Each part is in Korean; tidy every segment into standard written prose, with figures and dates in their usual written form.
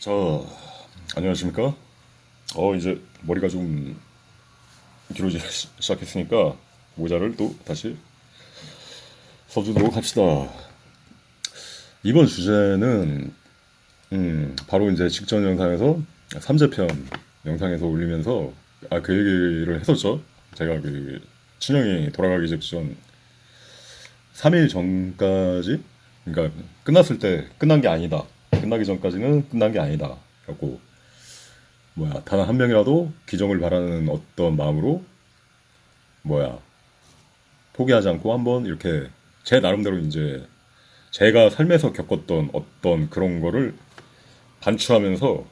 자, 안녕하십니까? 이제 머리가 좀 길어지기 시작했으니까 모자를 또 다시 써주도록 합시다. 이번 주제는 바로 이제 직전 영상에서 삼재편 영상에서 올리면서 그 얘기를 했었죠. 제가 그 친형이 돌아가기 직전 3일 전까지, 그러니까 끝났을 때 끝난 게 아니다. 끝나기 전까지는 끝난 게 아니다. 라고 단 한 명이라도 기정을 바라는 어떤 마음으로 포기하지 않고 한번 이렇게 제 나름대로 이제 제가 삶에서 겪었던 어떤 그런 거를 반추하면서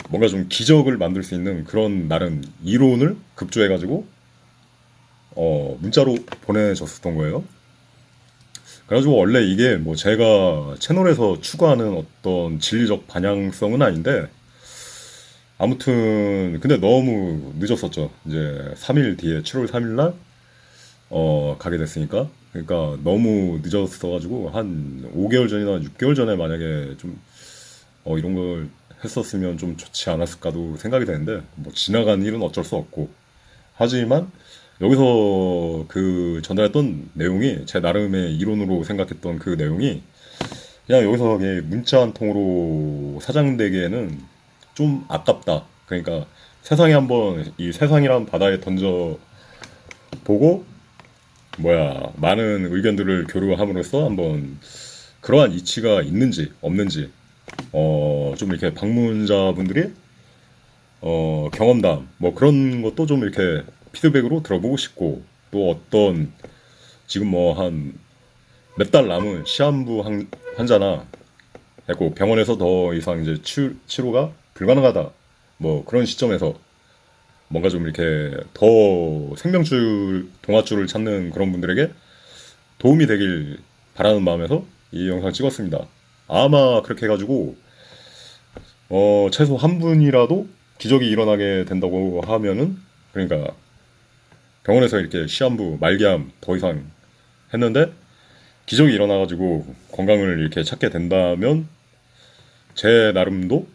뭔가 좀 기적을 만들 수 있는 그런 나름 이론을 급조해가지고 문자로 보내줬었던 거예요. 그래가지고 원래 이게 뭐 제가 채널에서 추구하는 어떤 진리적 방향성은 아닌데, 아무튼 근데 너무 늦었었죠. 이제 3일 뒤에 7월 3일 날 가게 됐으니까. 그러니까 너무 늦었어가지고 한 5개월 전이나 6개월 전에 만약에 좀 이런 걸 했었으면 좀 좋지 않았을까도 생각이 되는데, 뭐 지나간 일은 어쩔 수 없고. 하지만 여기서 그 전달했던 내용이 제 나름의 이론으로 생각했던 그 내용이 그냥 여기서 그냥 문자 한 통으로 사장되기에는 좀 아깝다. 그러니까 세상에 한번 이 세상이란 바다에 던져 보고 많은 의견들을 교류함으로써 한번 그러한 이치가 있는지 없는지 좀 이렇게 방문자분들이 경험담 뭐 그런 것도 좀 이렇게 피드백으로 들어보고 싶고, 또 어떤 지금 뭐 한 몇 달 남은 시한부 환자나 했고 병원에서 더 이상 이제 치료가 불가능하다 뭐 그런 시점에서 뭔가 좀 이렇게 더 생명줄 동화줄을 찾는 그런 분들에게 도움이 되길 바라는 마음에서 이 영상 찍었습니다. 아마 그렇게 해가지고 최소 한 분이라도 기적이 일어나게 된다고 하면은, 그러니까 병원에서 이렇게 시한부 말기암 더 이상 했는데 기적이 일어나가지고 건강을 이렇게 찾게 된다면 제 나름도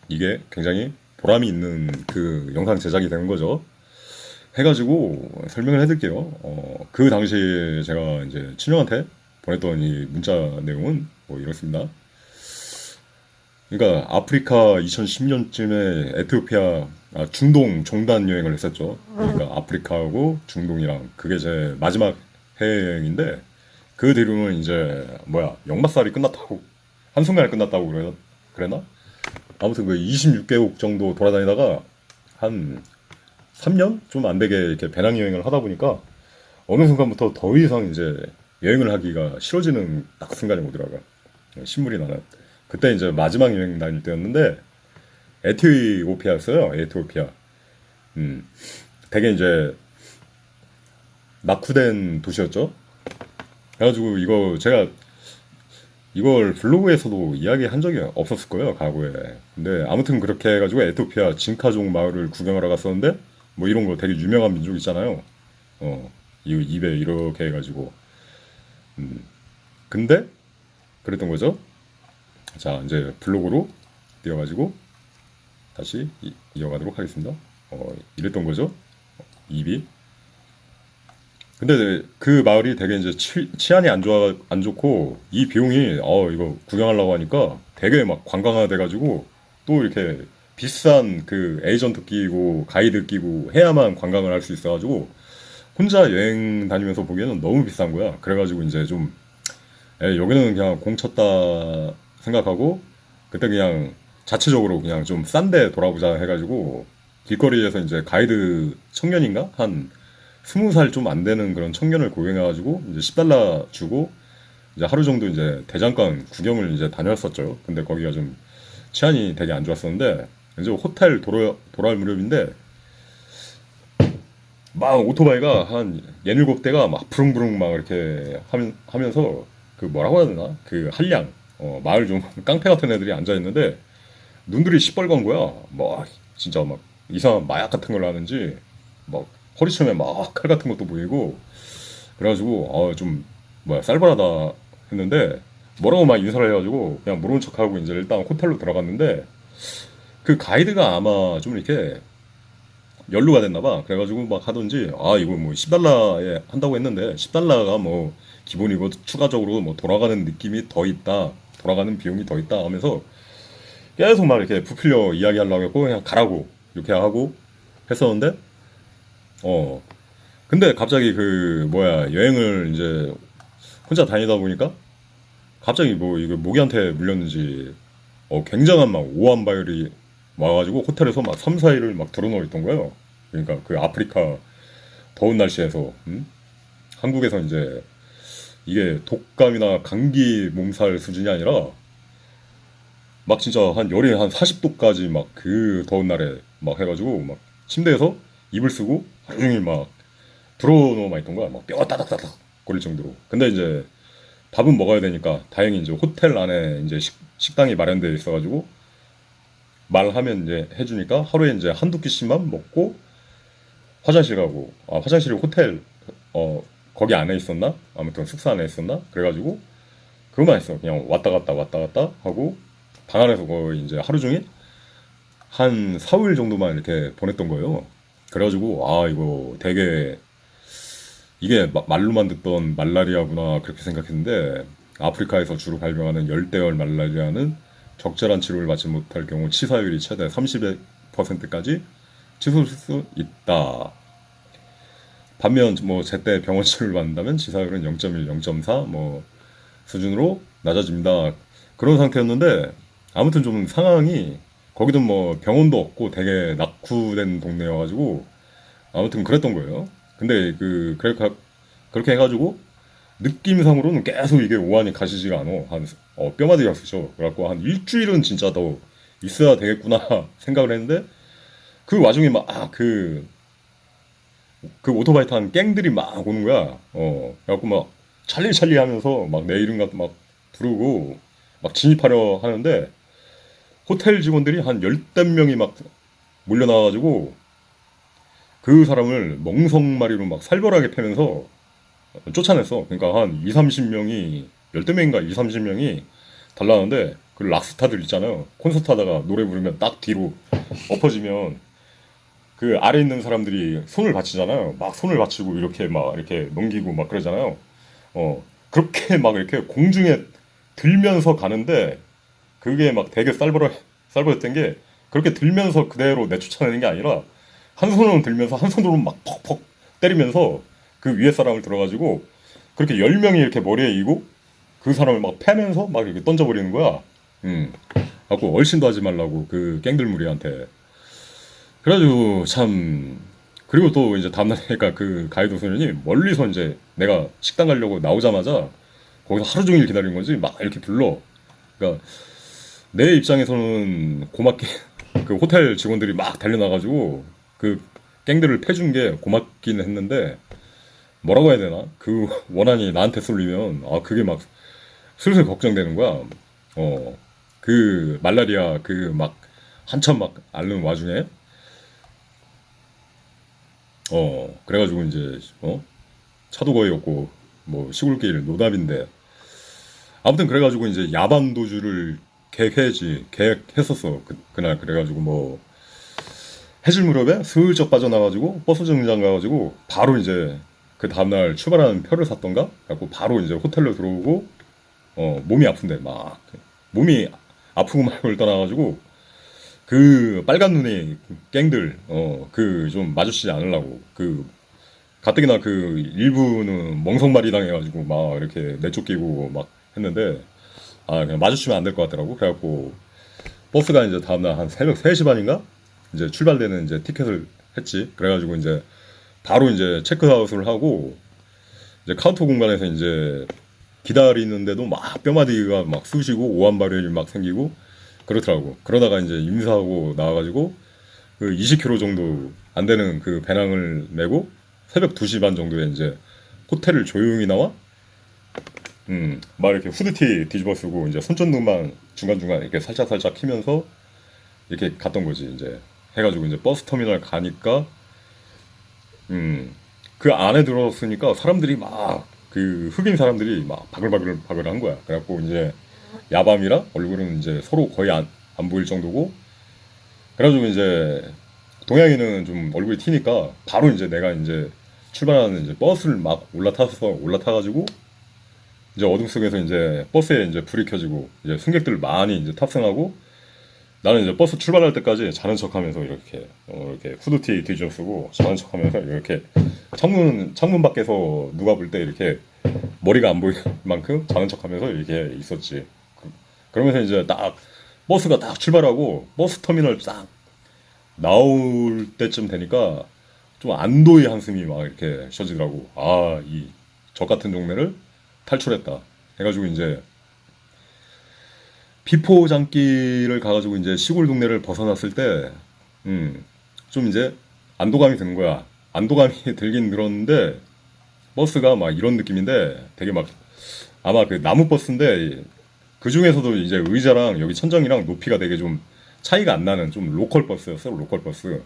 이게 굉장히 보람이 있는 그 영상 제작이 되는 거죠. 해가지고 설명을 해드릴게요. 그 당시 제가 이제 친형한테 보냈던 이 문자 내용은 뭐 이렇습니다. 그러니까 아프리카 2010년쯤에 에티오피아 중동 종단 여행을 했었죠. 그러니까 아프리카하고 중동이랑 그게 제 마지막 해외여행인데, 그 뒤로는 이제 역마살이 끝났다고 한순간에 끝났다고 그랬나? 아무튼 그 26개국 정도 돌아다니다가 한 3년 좀 안 되게 이렇게 배낭여행을 하다 보니까 어느 순간부터 더 이상 이제 여행을 하기가 싫어지는 딱 순간이 오더라고요. 신물이 나는. 그때 이제 마지막 여행 다닐 때였는데 에티오피아였어요. 에티오피아. 되게 이제 낙후된 도시였죠. 그래가지고 제가 이걸 블로그에서도 이야기한 적이 없었을 거예요, 과거에. 근데 아무튼 그렇게 해가지고 에티오피아 징카족 마을을 구경하러 갔었는데, 뭐 이런 거 되게 유명한 민족 있잖아요. 이 입에 이렇게 해가지고. 근데 그랬던 거죠. 자, 이제 블로그로 띄워가지고 다시 이어가도록 하겠습니다. 이랬던 거죠. 입이. 근데 그 마을이 되게 이제 치안이 안 좋고, 이 비용이 이거 구경하려고 하니까 되게 막 관광화 돼가지고 또 이렇게 비싼 그 에이전트 끼고 가이드 끼고 해야만 관광을 할 수 있어가지고 혼자 여행 다니면서 보기에는 너무 비싼 거야. 그래가지고 이제 좀 여기는 그냥 공쳤다 생각하고 그때 그냥 자체적으로 그냥 좀 싼데 돌아보자 해가지고 길거리에서 이제 가이드 청년인가 한 20살 좀 안 되는 그런 청년을 고용해가지고 이제 10달러 주고 이제 하루 정도 이제 대장간 구경을 이제 다녔었죠. 근데 거기가 좀 치안이 되게 안 좋았었는데, 이제 호텔 돌아올 무렵인데 막 오토바이가 한 17대가 막 부릉부릉 막 이렇게 하면서 그 뭐라고 해야 되나? 그 한량 마을 좀 깡패 같은 애들이 앉아 있는데 눈들이 시뻘건 거야. 막 진짜 막 이상한 마약 같은 걸 하는지 막 허리춤에 막 칼 같은 것도 보이고, 그래가지고 좀 쌀벌하다 했는데 뭐라고 막 인사를 해가지고 그냥 모르는 척하고 이제 일단 호텔로 들어갔는데, 그 가이드가 아마 좀 이렇게 연루가 됐나 봐. 그래가지고 막 하던지, 아, 이거 뭐 10달러에 한다고 했는데, 10달러가 뭐 기본이고, 추가적으로 뭐 돌아가는 느낌이 더 있다. 돌아가는 비용이 더 있다 하면서 계속 막 이렇게 부풀려 이야기하려고 했고, 그냥 가라고. 이렇게 하고 했었는데, 어. 근데 갑자기 그, 뭐야, 여행을 이제 혼자 다니다 보니까, 갑자기 뭐 이거 모기한테 물렸는지, 굉장한 막 오한바이올이 와가지고 호텔에서 막 3, 4일을 막 드러누워 있던 거예요. 그러니까 그 아프리카 더운 날씨에서 한국에서 이제 이게 독감이나 감기 몸살 수준이 아니라 막 진짜 한 열이 한 40도까지 막 그 더운 날에 막 해가지고 막 침대에서 이불 쓰고 하루 종일 막 불어넣어만 있던 거야. 막 뼈가 따닥따닥 거릴 정도로. 근데 이제 밥은 먹어야 되니까 다행히 이제 호텔 안에 이제 식당이 마련되어 있어가지고 말하면 이제 해주니까 하루에 이제 한두 끼씩만 먹고 화장실 가고, 아, 화장실이 호텔 거기 안에 있었나? 아무튼 숙소 안에 있었나? 그래가지고 그것만 했어. 그냥 왔다 갔다 하고 방 안에서 거의 이제 하루 종일 한 4, 5일 정도만 이렇게 보냈던 거예요. 그래가지고 아, 이거 되게 이게 말로만 듣던 말라리아구나 그렇게 생각했는데, 아프리카에서 주로 발병하는 열대열 말라리아는 적절한 치료를 받지 못할 경우 치사율이 최대 30%까지 치솟을 수 있다. 반면 뭐 제때 병원 치료를 받는다면 치사율은 0.1, 0.4 뭐 수준으로 낮아집니다. 그런 상태였는데, 아무튼 좀 상황이 거기도 뭐 병원도 없고 되게 낙후된 동네여가지고 아무튼 그랬던 거예요. 근데 그렇게 해가지고 느낌상으로는 계속 이게 오한이 가시지가 않아. 뼈마디가 쑤셔. 그래갖고 한 일주일은 진짜 더 있어야 되겠구나 생각을 했는데, 그 와중에 막 그 오토바이 탄 갱들이 막 오는 거야. 그래갖고 막 찰리 하면서 막 내 이름 막 부르고 막 진입하려 하는데, 호텔 직원들이 한 열댓 명이 막 몰려나와가지고 그 사람을 멍석마리로 막 살벌하게 패면서 쫓아냈어. 그러니까 한 2, 30명이, 열댓 명인가 2, 30명이 달라는데, 그 락스타들 있잖아요. 콘서트 하다가 노래 부르면 딱 뒤로 엎어지면 그 아래 있는 사람들이 손을 받치잖아요. 막 손을 받치고 이렇게 막 이렇게 넘기고 막 그러잖아요. 그렇게 막 이렇게 공중에 들면서 가는데, 그게 막 되게 쌀벌했던 게, 그렇게 들면서 그대로 내쫓아내는 게 아니라 한 손으로 들면서 한 손으로 막 퍽퍽 때리면서 그 위에 사람을 들어가지고 그렇게 10명이 이렇게 머리에 이고 그 사람을 막 패면서 막 이렇게 던져버리는 거야. 갖고 얼씬도 하지 말라고 그 갱들 무리한테. 그래가지고 참, 그리고 또 이제 다음날이니까 그 가이드 소년이 멀리서 이제 내가 식당 가려고 나오자마자 거기서 하루 종일 기다린 거지. 막 이렇게 불러. 그러니까 내 입장에서는 고맙게 그 호텔 직원들이 막 달려나가지고 그 갱들을 패준 게 고맙긴 했는데, 뭐라고 해야 되나? 그 원한이 나한테 쏠리면 아, 그게 막 슬슬 걱정되는 거야. 그 말라리아 그 막 한참 막 앓는 와중에 그래가지고 이제 차도 거의 없고 뭐 시골길 노답인데, 아무튼 그래가지고 이제 야반 도주를 계획했었어. 그날. 그래가지고 뭐 해질 무렵에 슬쩍 빠져나가지고 버스 정류장 가가지고 바로 이제 그 다음날 출발하는 표를 샀던가? 그래갖고 바로 이제 호텔로 들어오고, 몸이 아픈데 막 몸이 아프고 말고를 떠나가지고 그 빨간 눈의 갱들 그 좀 마주치지 않으려고, 그 가뜩이나 그 일부는 멍석말이 당해가지고 막 이렇게 내쫓기고 막 했는데, 아, 그냥 마주치면 안 될 것 같더라고. 그래갖고 버스가 이제 다음날 한 새벽 3시 반인가 이제 출발되는 이제 티켓을 했지. 그래가지고 이제 바로 이제 체크아웃을 하고 이제 카운터 공간에서 이제 기다리는데도 막 뼈마디가 막 쑤시고 오한발열이 막 생기고 그렇더라고. 그러다가 이제 임사하고 나와가지고 그 20km 정도 안 되는 그 배낭을 메고 새벽 2시 반 정도에 이제 호텔을 조용히 나와, 막 이렇게 후드티 뒤집어 쓰고 이제 손전등만 중간중간 이렇게 살짝 키면서 이렇게 갔던 거지. 이제 해가지고 이제 버스 터미널 가니까, 그 안에 들어섰으니까 사람들이 막 그 흑인 사람들이 막 바글바글 한 거야. 그래갖고 이제 야밤이라 얼굴은 이제 서로 거의 안 보일 정도고, 그래가지고 이제 동양인은 좀 얼굴이 튀니까 바로 이제 내가 이제 출발하는 이제 버스를 막 올라타가지고 이제 어둠 속에서 이제 버스에 이제 불이 켜지고 이제 승객들 많이 이제 탑승하고 나는 이제 버스 출발할 때까지 자는 척하면서 이렇게 이렇게 후드티 뒤져 쓰고 자는 척하면서 이렇게 창문 밖에서 누가 볼 때 이렇게 머리가 안 보일 만큼 자는 척하면서 이렇게 있었지. 그러면서 이제 딱 버스가 딱 출발하고 버스 터미널 딱 나올 때쯤 되니까 좀 안도의 한숨이 막 이렇게 쉬어지더라고. 아, 이 적 같은 동네를 탈출했다. 해가지고 이제 비포장길을 가가지고 이제 시골 동네를 벗어났을 때, 좀 이제 안도감이 드는 거야. 안도감이 들긴 들었는데 버스가 막 이런 느낌인데 되게 막 아마 그 나무 버스인데 그 중에서도 이제 의자랑 여기 천정이랑 높이가 되게 좀 차이가 안 나는 좀 로컬 버스였어요. 로컬 버스.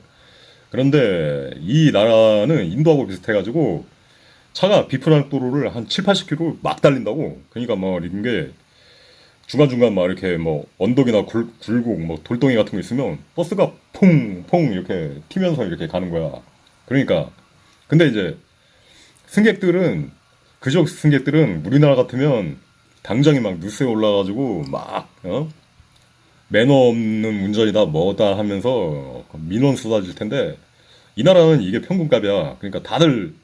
그런데 이 나라는 인도하고 비슷해가지고 차가 비프란도로를 한 7, 80km 막 달린다고. 그러니까 뭐 이런 게 중간중간 막 이렇게 뭐 언덕이나 굴곡 뭐 돌덩이 같은 거 있으면 버스가 퐁퐁 이렇게 튀면서 이렇게 가는 거야. 그러니까 근데 이제 승객들은 그쪽 승객들은 우리나라 같으면 당장에 막 뉴스에 올라가지고 막 매너 없는 운전이다 뭐다 하면서 민원 쏟아질 텐데 이 나라는 이게 평균값이야. 그러니까 다들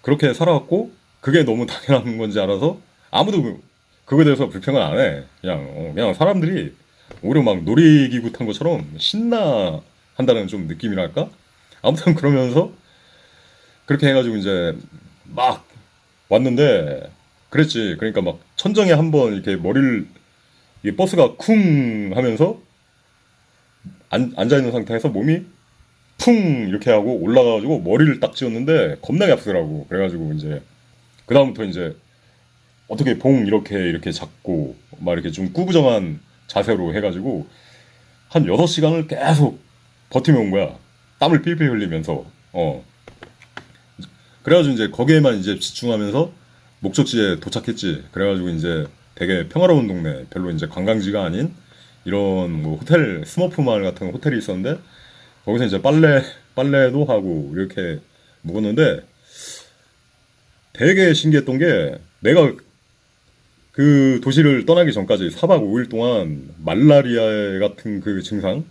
그렇게 살아왔고 그게 너무 당연한 건지 알아서 아무도 그거에 대해서 불평을 안 해. 그냥 사람들이 오히려 막 놀이기구 탄 것처럼 신나 한다는 좀 느낌이랄까? 아무튼 그러면서 그렇게 해가지고 이제 막 왔는데 그랬지. 그러니까 막 천정에 한번 이렇게 머리를 이 버스가 쿵 하면서 앉아 있는 상태에서 몸이 쿵 이렇게 하고 올라가가지고 머리를 딱 찧었는데 겁나게 아프더라고. 그래가지고 이제 그 다음부터 이제 어떻게 봉 이렇게 잡고 막 이렇게 좀 꾸부정한 자세로 해가지고 한 6시간을 계속 버티며 온 거야. 땀을 삘삘 흘리면서 그래가지고 이제 거기에만 이제 집중하면서 목적지에 도착했지. 그래가지고 이제 되게 평화로운 동네, 별로 이제 관광지가 아닌 이런 뭐 호텔, 스머프 마을 같은 호텔이 있었는데 거기서 이제 빨래도 하고 이렇게 묵었는데 되게 신기했던 게 내가 그 도시를 떠나기 전까지 4박 5일 동안 말라리아 같은 그 증상,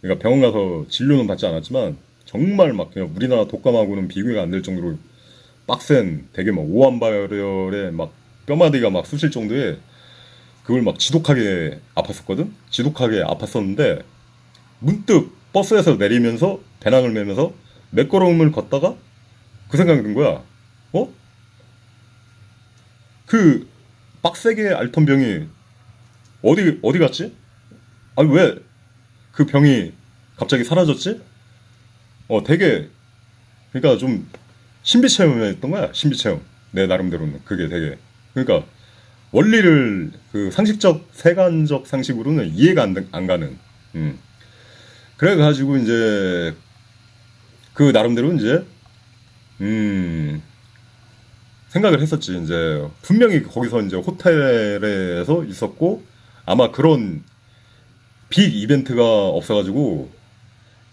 그러니까 병원 가서 진료는 받지 않았지만 정말 막 그냥 우리나라 독감하고는 비교가 안 될 정도로 빡센 되게 막 오한발열에 막 뼈마디가 막 쑤실 정도의 그걸 막 지독하게 아팠었거든? 지독하게 아팠었는데 문득 버스에서 내리면서 배낭을 메면서 몇 걸음을 걷다가 그 생각이 든 거야. 어? 그 빡세게 앓던 병이 어디 갔지? 아니 왜 그 병이 갑자기 사라졌지? 되게 그러니까 좀 신비체험이었던 거야. 신비체험. 내 나름대로는 그게 되게 그러니까 원리를 그 상식적 세간적 상식으로는 이해가 안 가는. 그래가지고 이제 그 나름대로 이제 생각을 했었지. 이제 분명히 거기서 이제 호텔에서 있었고 아마 그런 빅 이벤트가 없어가지고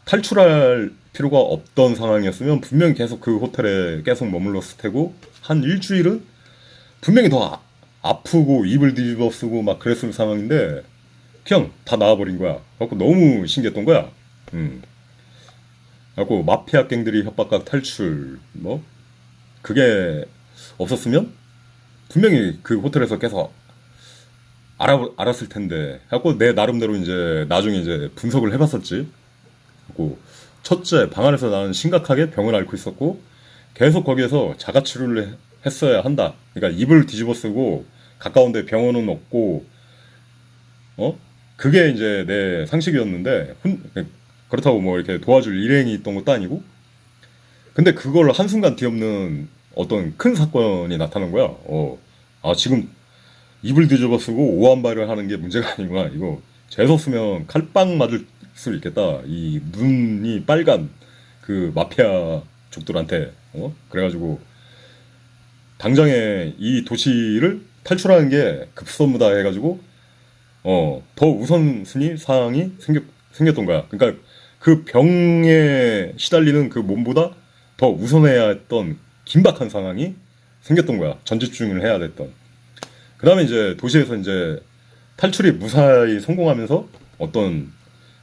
탈출할 필요가 없던 상황이었으면 분명히 계속 그 호텔에 계속 머물렀을 테고 한 일주일은 분명히 더 아프고 입을 뒤집어 쓰고 막 그랬을 상황인데 그냥 다 나와버린 거야. 그래갖고 너무 신기했던 거야. 그래갖고 마피아 갱들이 협박각 탈출 뭐 그게 없었으면 분명히 그 호텔에서 계속 알았을 텐데. 그래갖고 내 나름대로 이제 나중에 이제 분석을 해봤었지. 그리고 첫째 방 안에서 나는 심각하게 병을 앓고 있었고 계속 거기에서 자가치료를 했어야 한다. 그러니까 입을 뒤집어 쓰고 가까운데 병원은 없고 그게 이제 내 상식이었는데 그렇다고 뭐 이렇게 도와줄 일행이 있던 것도 아니고 근데 그걸 한순간 뒤엎는 어떤 큰 사건이 나타난 거야. 지금 입을 뒤집어 쓰고 오한발을 하는 게 문제가 아니구나. 이거 재수 없으면 칼빵 맞을 수 있겠다. 이 눈이 빨간 그 마피아 족들한테 그래가지고 당장에 이 도시를 탈출하는 게 급선무다 해가지고 더 우선순위 사항이 생겼던 거야. 그러니까 그 병에 시달리는 그 몸보다 더 우선해야 했던 긴박한 상황이 생겼던 거야. 전지충을 해야 됐던. 그 다음에 이제 도시에서 이제 탈출이 무사히 성공하면서 어떤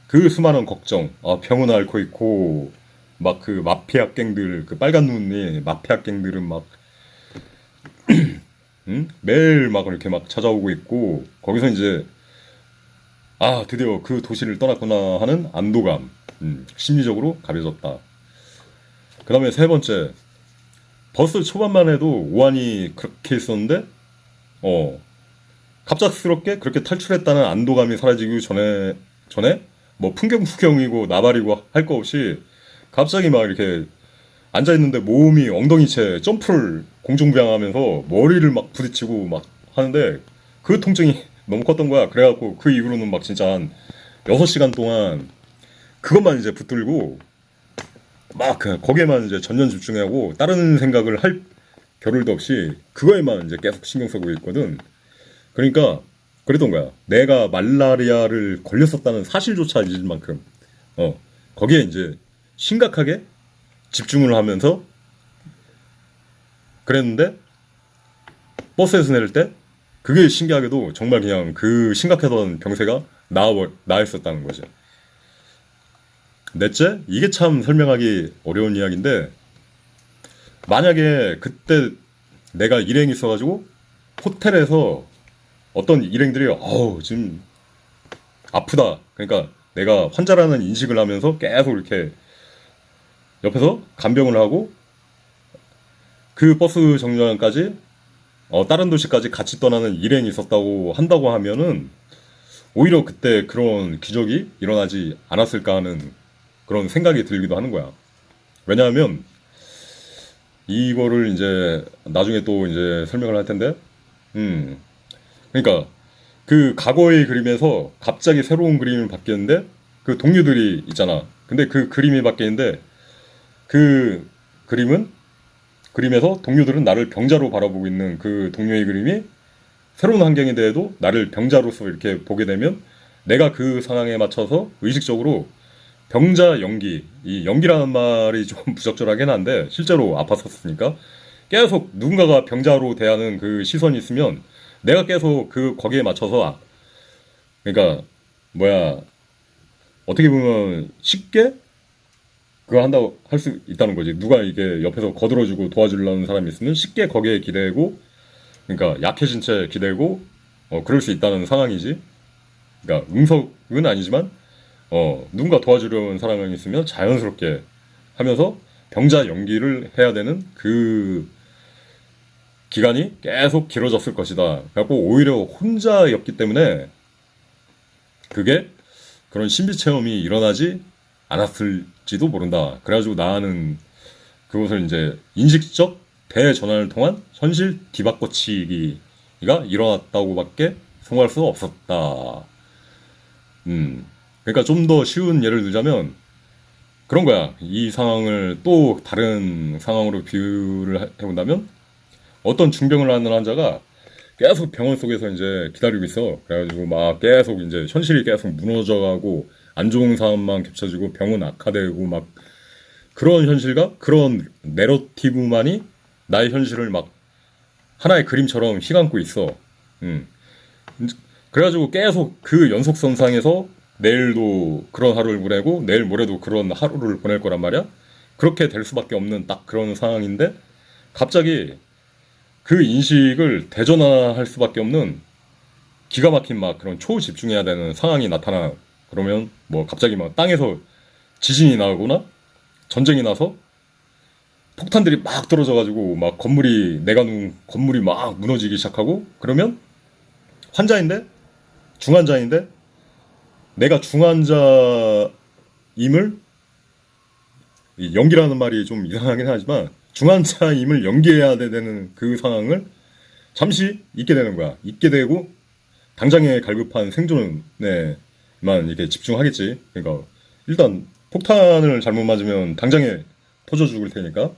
그 수많은 걱정, 아, 병은 앓고 있고, 막 그 마피아 갱들, 그 빨간 눈이 마피아 갱들은 막, 매일 막 이렇게 막 찾아오고 있고, 거기서 이제, 아, 드디어 그 도시를 떠났구나 하는 안도감, 심리적으로 가벼워졌다. 그 다음에 세 번째, 버스 초반만 해도 오한이 그렇게 있었는데, 어, 갑작스럽게 그렇게 탈출했다는 안도감이 사라지기 전에 뭐 풍경 구경이고 나발이고 할 거 없이 갑자기 막 이렇게 앉아있는데 몸이 엉덩이채 점프를 공중부양하면서 머리를 막 부딪히고 막 하는데 그 통증이 너무 컸던 거야. 그래갖고 그 이후로는 막 진짜 한 6시간 동안 그것만 이제 붙들고 막 거기에만 이제 전년 집중하고 다른 생각을 할 겨를도 없이 그거에만 이제 계속 신경 쓰고 있거든. 그러니까 그랬던 거야. 내가 말라리아를 걸렸었다는 사실조차 잊을 만큼 거기에 이제 심각하게 집중을 하면서 그랬는데 버스에서 내릴 때 그게 신기하게도 정말 그냥 그 심각하던 병세가 나았었다는 거지. 넷째, 이게 참 설명하기 어려운 이야기인데 만약에 그때 내가 일행이 있어가지고 호텔에서 어떤 일행들이 지금 아프다. 그러니까 내가 환자라는 인식을 하면서 계속 이렇게 옆에서 간병을 하고 그 버스 정류장까지 다른 도시까지 같이 떠나는 일행이 있었다고 한다고 하면은 오히려 그때 그런 기적이 일어나지 않았을까 하는 그런 생각이 들기도 하는 거야. 왜냐하면 이거를 이제 나중에 또 이제 설명을 할 텐데, 그러니까 그 과거의 그림에서 갑자기 새로운 그림이 바뀌었는데 그 동료들이 있잖아. 근데 그 그림이 바뀌는데 그 그림에서 동료들은 나를 병자로 바라보고 있는 그 동료의 그림이 새로운 환경에 대해도 나를 병자로서 이렇게 보게 되면 내가 그 상황에 맞춰서 의식적으로 병자 연기, 이 연기라는 말이 좀 부적절하긴 한데 실제로 아팠었으니까 계속 누군가가 병자로 대하는 그 시선이 있으면 내가 계속 거기에 맞춰서 그러니까 어떻게 보면 쉽게 그거 한다고 할 수 있다는 거지. 누가 이게 옆에서 거들어주고 도와주려는 사람이 있으면 쉽게 거기에 기대고 그러니까 약해진 채 기대고 그럴 수 있다는 상황이지. 그러니까 응석은 아니지만 누군가 도와주려는 사람이 있으면 자연스럽게 하면서 병자 연기를 해야 되는 그 기간이 계속 길어졌을 것이다. 그래갖고 오히려 혼자였기 때문에 그게 그런 신비 체험이 일어나지 않았을지도 모른다. 그래가지고 나는 그것을 이제 인식적 대전환을 통한 현실 뒤바꿔치기가 일어났다고밖에 생각할 수 없었다. 그러니까 좀 더 쉬운 예를 들자면 그런 거야. 이 상황을 또 다른 상황으로 비유를 해본다면 어떤 중병을 앓는 환자가 계속 병원 속에서 이제 기다리고 있어. 그래가지고 막 계속 이제 현실이 계속 무너져가고 안 좋은 상황만 겹쳐지고 병은 악화되고 막 그런 현실과 그런 내러티브만이 나의 현실을 막 하나의 그림처럼 휘감고 있어. 그래가지고 계속 그 연속선상에서 내일도 그런 하루를 보내고 내일 모레도 그런 하루를 보낼 거란 말이야. 그렇게 될 수밖에 없는 딱 그런 상황인데 갑자기 그 인식을 대전환할 수밖에 없는 기가 막힌 막 그런 초집중해야 되는 상황이 나타나. 그러면 뭐 갑자기 막 땅에서 지진이 나거나 전쟁이 나서 폭탄들이 막 떨어져가지고 막 내가 누운 건물이 막 무너지기 시작하고 그러면 중환자인데 내가 중환자임을 연기라는 말이 좀 이상하긴 하지만 중환자임을 연기해야 되는 그 상황을 잠시 잊게 되는 거야. 잊게 되고 당장에 갈급한 생존에만 이렇게 집중하겠지. 그러니까 일단 폭탄을 잘못 맞으면 당장에 터져 죽을 테니까.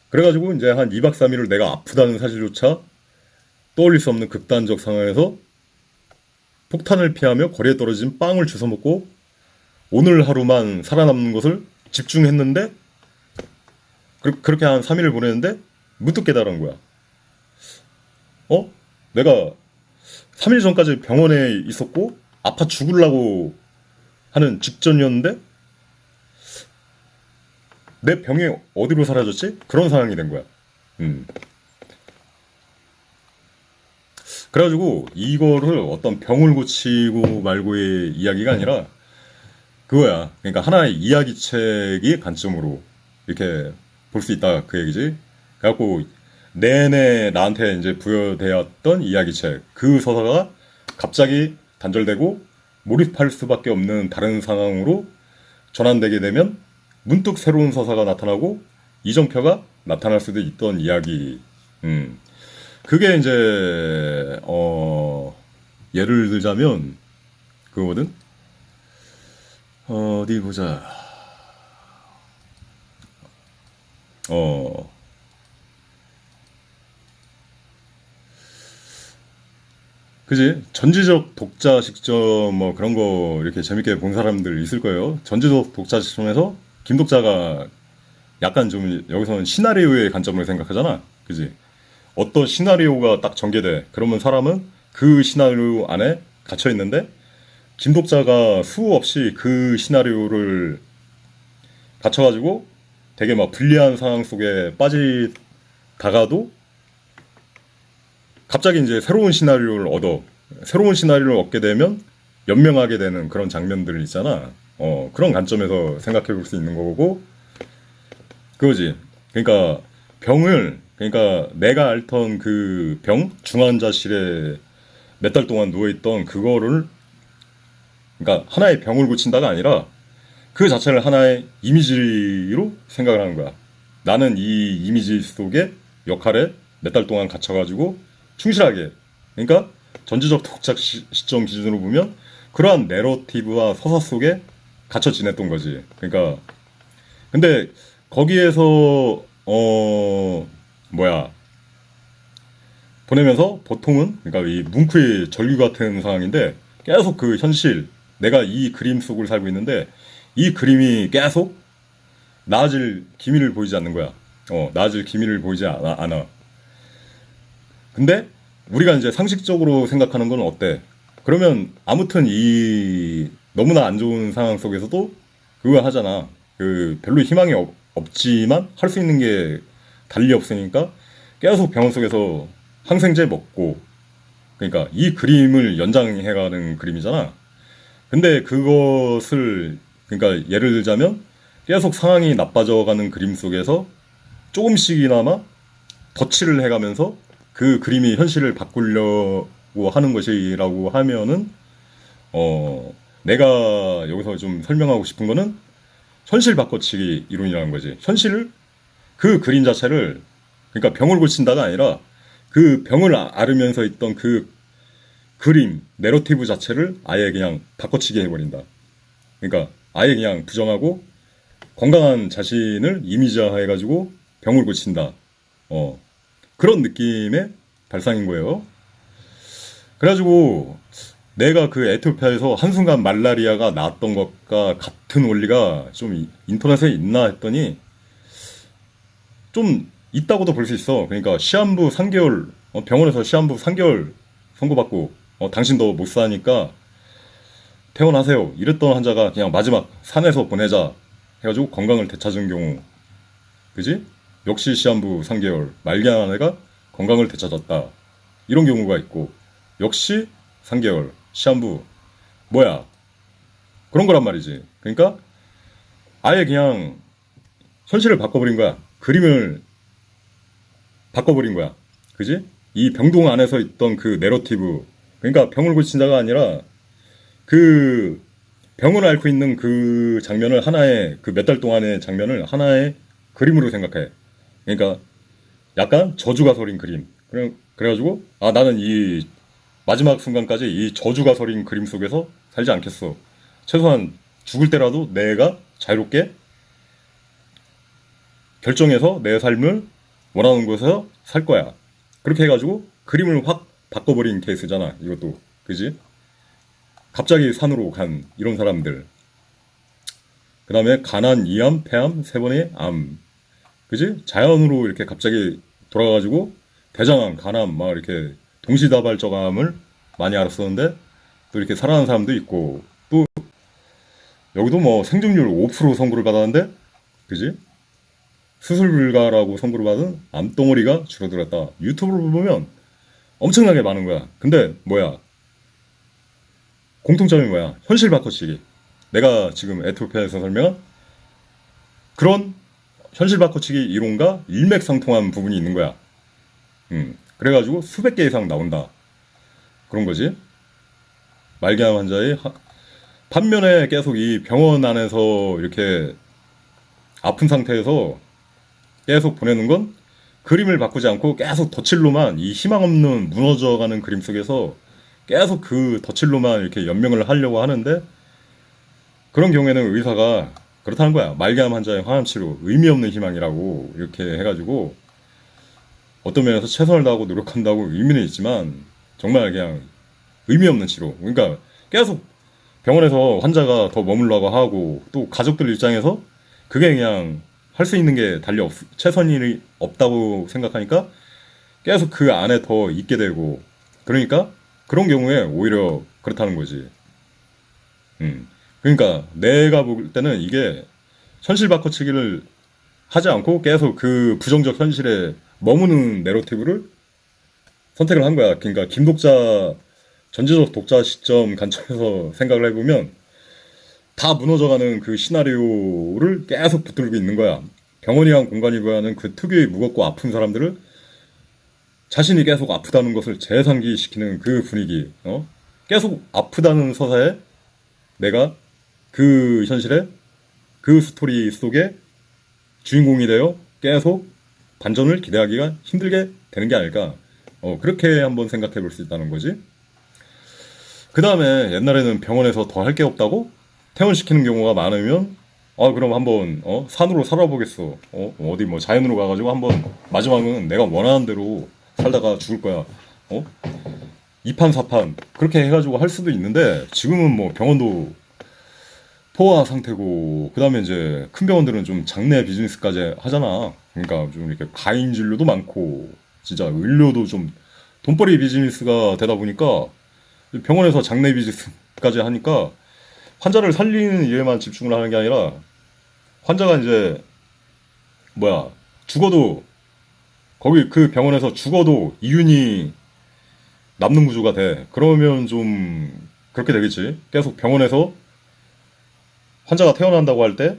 그래가지고 이제 한 2박 3일을 내가 아프다는 사실조차 떠올릴 수 없는 극단적 상황에서 폭탄을 피하며 거리에 떨어진 빵을 주워 먹고 오늘 하루만 살아남는 것을 집중했는데 그렇게 한 3일을 보냈는데 문득 깨달은 거야. 내가 3일 전까지 병원에 있었고 아파 죽으려고 하는 직전이었는데 내 병이 어디로 사라졌지? 그런 상황이 된 거야. 그래가지고 이거를 어떤 병을 고치고 말고의 이야기가 아니라 그거야. 그러니까 하나의 이야기책이 관점으로 이렇게 볼 수 있다 그 얘기지. 그래갖고 내내 나한테 이제 부여되었던 이야기책 그 서사가 갑자기 단절되고 몰입할 수밖에 없는 다른 상황으로 전환되게 되면 문득 새로운 서사가 나타나고 이정표가 나타날 수도 있던 이야기. 그게 이제 예를 들자면 그거거든. 어디 보자. 그지? 전지적 독자 시점 뭐 그런 거 이렇게 재밌게 본 사람들 있을 거예요. 전지적 독자 시점에서 김독자가 약간 좀 여기서는 시나리오의 관점을 생각하잖아. 그지? 어떤 시나리오가 딱 전개돼. 그러면 사람은 그 시나리오 안에 갇혀 있는데 김독자가 수없이 그 시나리오를 갇혀가지고 되게 막 불리한 상황 속에 빠지다가도 갑자기 이제 새로운 시나리오를 얻게 되면 연명하게 되는 그런 장면들 있잖아. 그런 관점에서 생각해 볼 수 있는 거고, 그거지. 그러니까 그러니까 내가 앓던 그 병, 중환자실에 몇 달 동안 누워있던 그거를, 그러니까 하나의 병을 고친다가 아니라 그 자체를 하나의 이미지로 생각을 하는 거야. 나는 이 이미지 속의 역할에 몇 달 동안 갇혀가지고 충실하게, 그러니까 전지적 독자 시점 기준으로 보면 그러한 내러티브와 서사 속에 갇혀 지냈던 거지. 그러니까 근데 거기에서 보내면서 보통은 그러니까 이 뭉크의 절규 같은 상황인데 계속 그 현실, 내가 이 그림 속을 살고 있는데 이 그림이 계속 나아질 기미를 보이지 않는 거야. 나아질 기미를 보이지 않아. 근데 우리가 이제 상식적으로 생각하는 건 어때? 그러면 아무튼 이 너무나 안 좋은 상황 속에서도 그거 하잖아. 그 별로 희망이 없지만 할 수 있는 게 달리 없으니까 계속 병원 속에서 항생제 먹고, 그러니까 이 그림을 연장해가는 그림이잖아. 근데 그것을, 그러니까 예를 들자면 계속 상황이 나빠져가는 그림 속에서 조금씩이나마 덧칠을 해가면서 그 그림이 현실을 바꾸려고 하는 것이라고 하면은 내가 여기서 좀 설명하고 싶은 거는 현실 바꿔치기 이론이라는 거지. 현실을, 그 그림 자체를, 그러니까 병을 고친다가 아니라 그 병을 앓으면서 있던 그 그림, 내러티브 자체를 아예 그냥 바꿔치기 해버린다. 그러니까 아예 그냥 부정하고 건강한 자신을 이미지화해가지고 병을 고친다. 그런 느낌의 발상인 거예요. 그래가지고 내가 그 에티오피아에서 한순간 말라리아가 나았던 것과 같은 원리가 좀 인터넷에 있나 했더니 좀 있다고도 볼 수 있어. 그러니까 시한부 3개월, 병원에서 시한부 3개월 선고받고 당신 너 못 사니까 퇴원하세요 이랬던 환자가 그냥 마지막 산에서 보내자 해가지고 건강을 되찾은 경우, 그지? 역시 시한부 3개월 말기암 애가 건강을 되찾았다 이런 경우가 있고, 역시 3개월 시한부 뭐야 그런 거란 말이지. 그러니까 아예 그냥 현실을 바꿔버린 거야. 그림을 바꿔버린 거야. 그지? 이 병동 안에서 있던 그 내러티브, 그러니까 병을 고친다가 아니라 그 병을 앓고 있는 그 장면을 하나의, 그 몇 달 동안의 장면을 하나의 그림으로 생각해. 그러니까 약간 저주가 서린 그림. 그래가지고 나는 이 마지막 순간까지 이 저주가 서린 그림 속에서 살지 않겠어. 최소한 죽을 때라도 내가 자유롭게 결정해서 내 삶을 원하는 곳에서 살 거야. 그렇게 해가지고 그림을 확 바꿔버린 케이스잖아, 이것도. 그지? 갑자기 산으로 간 이런 사람들. 그 다음에 가난, 이암, 폐암, 세 번의 암. 그지? 자연으로 이렇게 갑자기 돌아가가지고 대장암, 간암 막 이렇게 동시다발적암을 많이 알았었는데 또 이렇게 살아난 사람도 있고 또 여기도 뭐 생존율 5% 선고를 받았는데 그지? 수술 불가라고 선고를 받은 암덩어리가 줄어들었다. 유튜브를 보면 엄청나게 많은 거야. 근데 뭐야? 공통점이 뭐야? 현실 바꿔치기. 내가 지금 에토피아에서 설명한 그런 현실 바꿔치기 이론과 일맥상통한 부분이 있는 거야. 그래가지고 수백 개 이상 나온다. 그런 거지. 말기암 환자의 반면에 계속 이 병원 안에서 이렇게 아픈 상태에서 계속 보내는 건 그림을 바꾸지 않고 계속 덧칠로만 이 희망 없는 무너져가는 그림 속에서 계속 그 덧칠로만 이렇게 연명을 하려고 하는데 그런 경우에는 의사가 그렇다는 거야. 말기암 환자의 항암 치료 의미 없는 희망이라고 이렇게 해가지고 어떤 면에서 최선을 다하고 노력한다고 의미는 있지만 정말 그냥 의미 없는 치료. 그러니까 계속 병원에서 환자가 더 머물라고 하고 또 가족들 입장에서 그게 그냥 할 수 있는 게 달리 최선이 없다고 생각하니까 계속 그 안에 더 있게 되고 그러니까 그런 경우에 오히려 그렇다는 거지. 그러니까 내가 볼 때는 이게 현실 바꿔치기를 하지 않고 계속 그 부정적 현실에 머무는 내러티브를 선택을 한 거야. 그러니까 김독자 전제적 독자 시점 관점에서 생각을 해보면 다 무너져가는 그 시나리오를 계속 붙들고 있는 거야. 병원이란 공간이고 하는 그 특유의 무겁고 아픈 사람들을 자신이 계속 아프다는 것을 재상기시키는 그 분위기, 계속 아프다는 서사에 내가 그 현실에 그 스토리 속에 주인공이 되어 계속 반전을 기대하기가 힘들게 되는 게 아닐까. 그렇게 한번 생각해 볼 수 있다는 거지. 그 다음에 옛날에는 병원에서 더 할 게 없다고 퇴원시키는 경우가 많으면 그럼 한번 산으로 살아보겠어. 어디 뭐 자연으로 가가지고 한번 마지막은 내가 원하는 대로 살다가 죽을 거야. 2판 4판 그렇게 해가지고 할 수도 있는데 지금은 뭐 병원도 포화 상태고 그 다음에 이제 큰 병원들은 좀 장내 비즈니스까지 하잖아. 그러니까 좀 이렇게 가인 진료도 많고 진짜 의료도 좀 돈벌이 비즈니스가 되다 보니까 병원에서 장내 비즈니스까지 하니까 환자를 살리는 일에만 집중을 하는 게 아니라 환자가 이제 죽어도 거기 그 병원에서 죽어도 이윤이 남는 구조가 돼. 그러면 좀 그렇게 되겠지. 계속 병원에서 환자가 태어난다고 할 때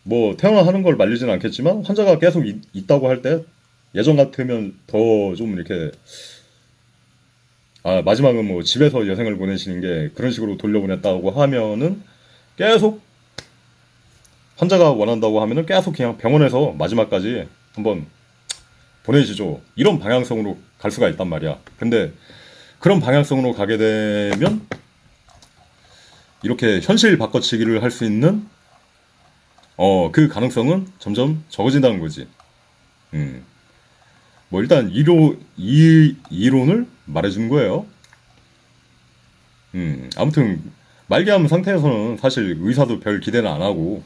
뭐 태어나는 걸 말리지는 않겠지만 환자가 계속 있다고 할 때 예전 같으면 더 좀 이렇게 마지막은 뭐 집에서 여생을 보내시는 게 그런 식으로 돌려보냈다고 하면은 계속 환자가 원한다고 하면은 계속 그냥 병원에서 마지막까지 한번 보내시죠. 이런 방향성으로 갈 수가 있단 말이야. 근데 그런 방향성으로 가게 되면 이렇게 현실 바꿔치기를 할 수 있는 그 가능성은 점점 적어진다는 거지. 뭐 일단 이론을 말해준 거예요. 아무튼 말기암 상태에서는 사실 의사도 별 기대는 안 하고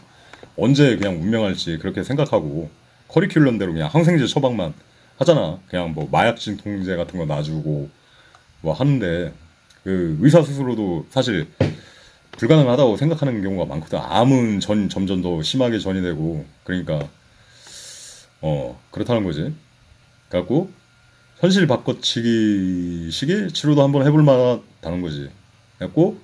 언제 그냥 운명할지 그렇게 생각하고 커리큘럼대로 그냥 항생제 처방만 하잖아. 그냥 뭐 마약 진통제 같은 거 놔주고 뭐 하는데 그 의사 스스로도 사실 불가능하다고 생각하는 경우가 많거든. 암은 점점 더 심하게 전이 되고 그러니까 그렇다는 거지. 그래갖고 현실 바꿔치기 식의 치료도 한번 해볼 만하다는 거지. 그래갖고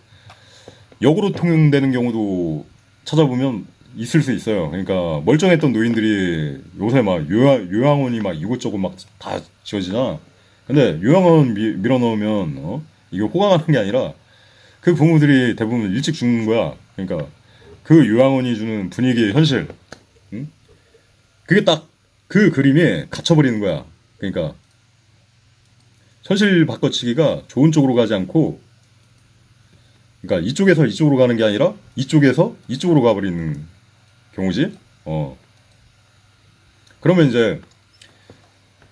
역으로 통용되는 경우도 찾아보면 있을 수 있어요. 그러니까 멀쩡했던 노인들이 요새 막 요양원이 막 이곳저곳 막 다 지어지잖아. 근데 요양원 밀어넣으면 이게 호강하는 게 아니라 그 부모들이 대부분 일찍 죽는 거야. 그러니까 그 요양원이 주는 분위기의 현실, 그게 딱 그 그림에 갇혀버리는 거야. 그러니까 현실 바꿔치기가 좋은 쪽으로 가지 않고, 그러니까 이쪽에서 이쪽으로 가는 게 아니라 이쪽에서 이쪽으로 가버리는 경우지. 그러면 이제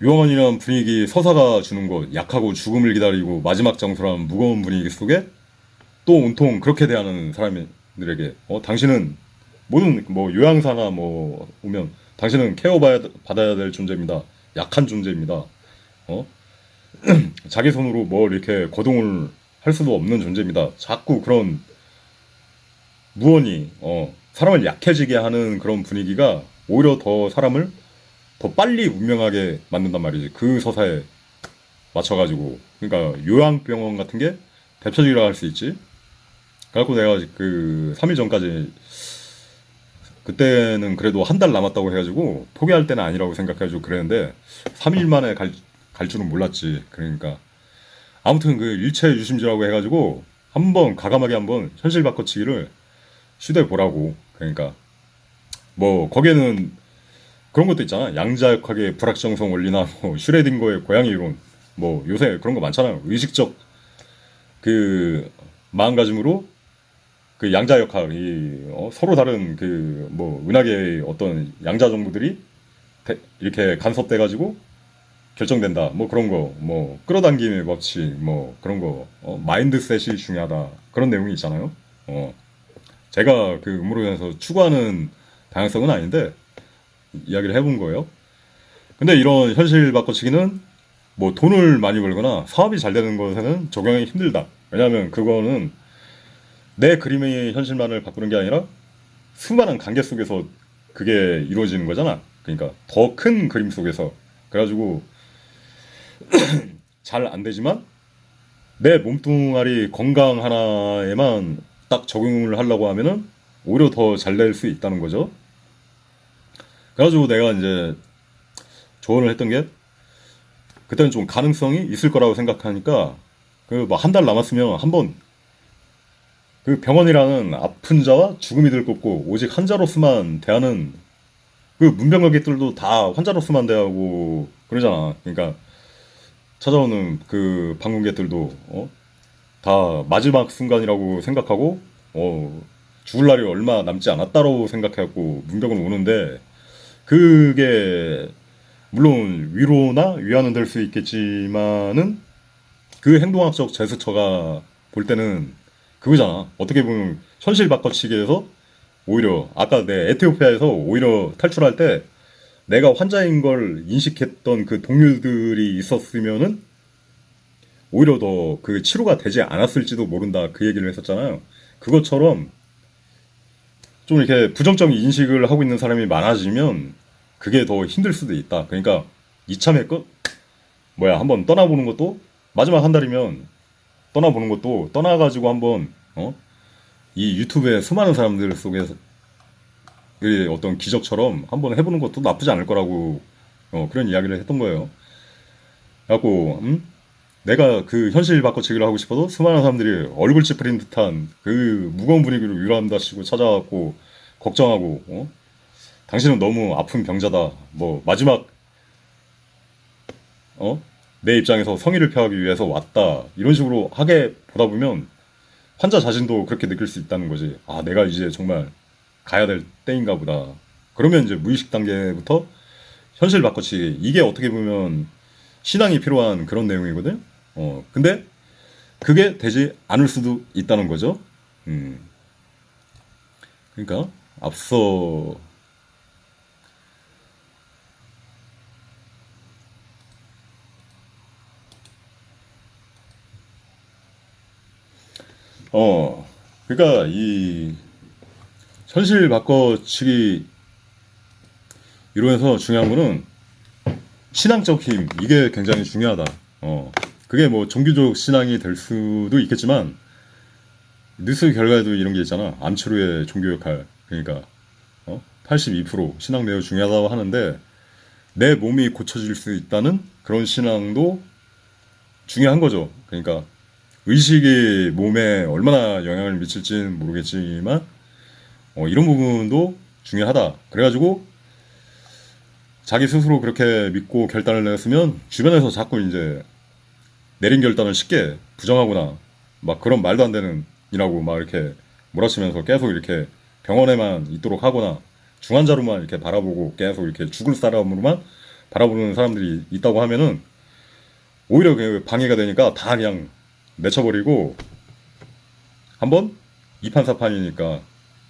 요양원이라는 분위기, 서사가 주는 것, 약하고 죽음을 기다리고 마지막 장소라는 무거운 분위기 속에 또 온통 그렇게 대하는 사람들에게 당신은 모든 뭐 요양사나 뭐 오면 당신은 받아야 될 존재입니다. 약한 존재입니다. 어? 자기 손으로 뭘 이렇게 거동을 할 수도 없는 존재입니다. 자꾸 그런 무언이 사람을 약해지게 하는 그런 분위기가 오히려 더 사람을 더 빨리 운명하게 만든단 말이지. 그 서사에 맞춰가지고. 그러니까 요양병원 같은 게 대표적이라 할 수 있지. 그래갖고 내가 그 3일 전까지 그때는 그래도 한 달 남았다고 해가지고 포기할 때는 아니라고 생각해가지고 그랬는데 3일 만에 갈 줄은 몰랐지. 그러니까 아무튼 그 일체 유심지라고 해가지고 한번 과감하게 한번 현실 바꿔치기를 시도해 보라고. 그러니까 뭐 거기에는 그런 것도 있잖아. 양자역학의 불확정성 원리나 뭐 슈레딩거의 고양이 이론, 뭐 요새 그런 거 많잖아요. 의식적 그 마음가짐으로 그 양자역학 서로 다른 그 뭐 은하계의 어떤 양자 정보들이 이렇게 간섭돼 가지고 결정된다. 뭐 그런 거, 뭐 끌어당김의 법칙, 뭐 그런 거, 마인드셋이 중요하다. 그런 내용이 있잖아요. 제가 그 음모론에서 추구하는 방향성은 아닌데 이야기를 해본 거예요. 근데 이런 현실 바꿔치기는 뭐 돈을 많이 벌거나 사업이 잘 되는 것에는 적용하기 힘들다. 왜냐하면 그거는 내 그림의 현실만을 바꾸는 게 아니라 수많은 관계 속에서 그게 이루어지는 거잖아. 그러니까 더 큰 그림 속에서. 그래가지고 잘 안 되지만 내 몸뚱아리 건강 하나에만 딱 적용을 하려고 하면은 오히려 더 잘 될 수 있다는 거죠. 그래가지고 내가 이제 조언을 했던 게 그때는 좀 가능성이 있을 거라고 생각하니까 그 뭐 한 달 남았으면 한번 그 병원이라는 아픈 자와 죽음이 들 것 없고 오직 환자로서만 대하는 그 문병관객들도 다 환자로서만 대하고 그러잖아. 그러니까 찾아오는 그 방문객들도 다 마지막 순간이라고 생각하고 죽을 날이 얼마 남지 않았다고 생각해갖고 문병을 오는데 그게 물론 위로나 위안은 될 수 있겠지만은 그 행동학적 제스처가 볼 때는 그거잖아. 어떻게 보면 현실 바꿔치기에서 오히려 아까 내 에티오피아에서 오히려 탈출할 때 내가 환자인 걸 인식했던 그 동료들이 있었으면은 오히려 더 그 치료가 되지 않았을지도 모른다. 그 얘기를 했었잖아요. 그것처럼 좀 이렇게 부정적 인식을 하고 있는 사람이 많아지면 그게 더 힘들 수도 있다. 그러니까 이참에 한번 떠나보는 것도 마지막 한 달이면 떠나보는 것도 떠나가지고 한번 이 유튜브에 수많은 사람들 속에서 그 어떤 기적처럼 한번 해보는 것도 나쁘지 않을 거라고 그런 이야기를 했던 거예요. 그래갖고 내가 그 현실 바꿔치기를 하고 싶어도 수많은 사람들이 얼굴 찌푸린 듯한 그 무거운 분위기로 위로한다시고 찾아왔고 걱정하고 당신은 너무 아픈 병자다. 뭐 마지막 내 입장에서 성의를 표하기 위해서 왔다. 이런 식으로 하게 보다 보면 환자 자신도 그렇게 느낄 수 있다는 거지. 아, 내가 이제 정말 가야 될 때인가 보다. 그러면 이제 무의식 단계부터 현실 바꿔치기. 이게 어떻게 보면 신앙이 필요한 그런 내용이거든. 근데 그게 되지 않을 수도 있다는 거죠. 그러니까 앞서 그러니까 이 현실 바꿔치기 이론에서 중요한 거는 신앙적 힘, 이게 굉장히 중요하다. 그게 뭐 종교적 신앙이 될 수도 있겠지만 뉴스 결과에도 이런 게 있잖아. 암치료의 종교 역할. 그러니까 82% 신앙 매우 중요하다고 하는데 내 몸이 고쳐질 수 있다는 그런 신앙도 중요한 거죠. 그러니까 의식이 몸에 얼마나 영향을 미칠지는 모르겠지만 이런 부분도 중요하다. 그래가지고 자기 스스로 그렇게 믿고 결단을 내렸으면 주변에서 자꾸 이제 내린 결단을 쉽게 부정하거나 막 그런 말도 안 되는 이라고 막 이렇게 몰아치면서 계속 이렇게 병원에만 있도록 하거나 중환자로만 이렇게 바라보고 계속 이렇게 죽을 사람으로만 바라보는 사람들이 있다고 하면은 오히려 그 방해가 되니까 다 그냥 내쳐버리고 한번 2판 4판이니까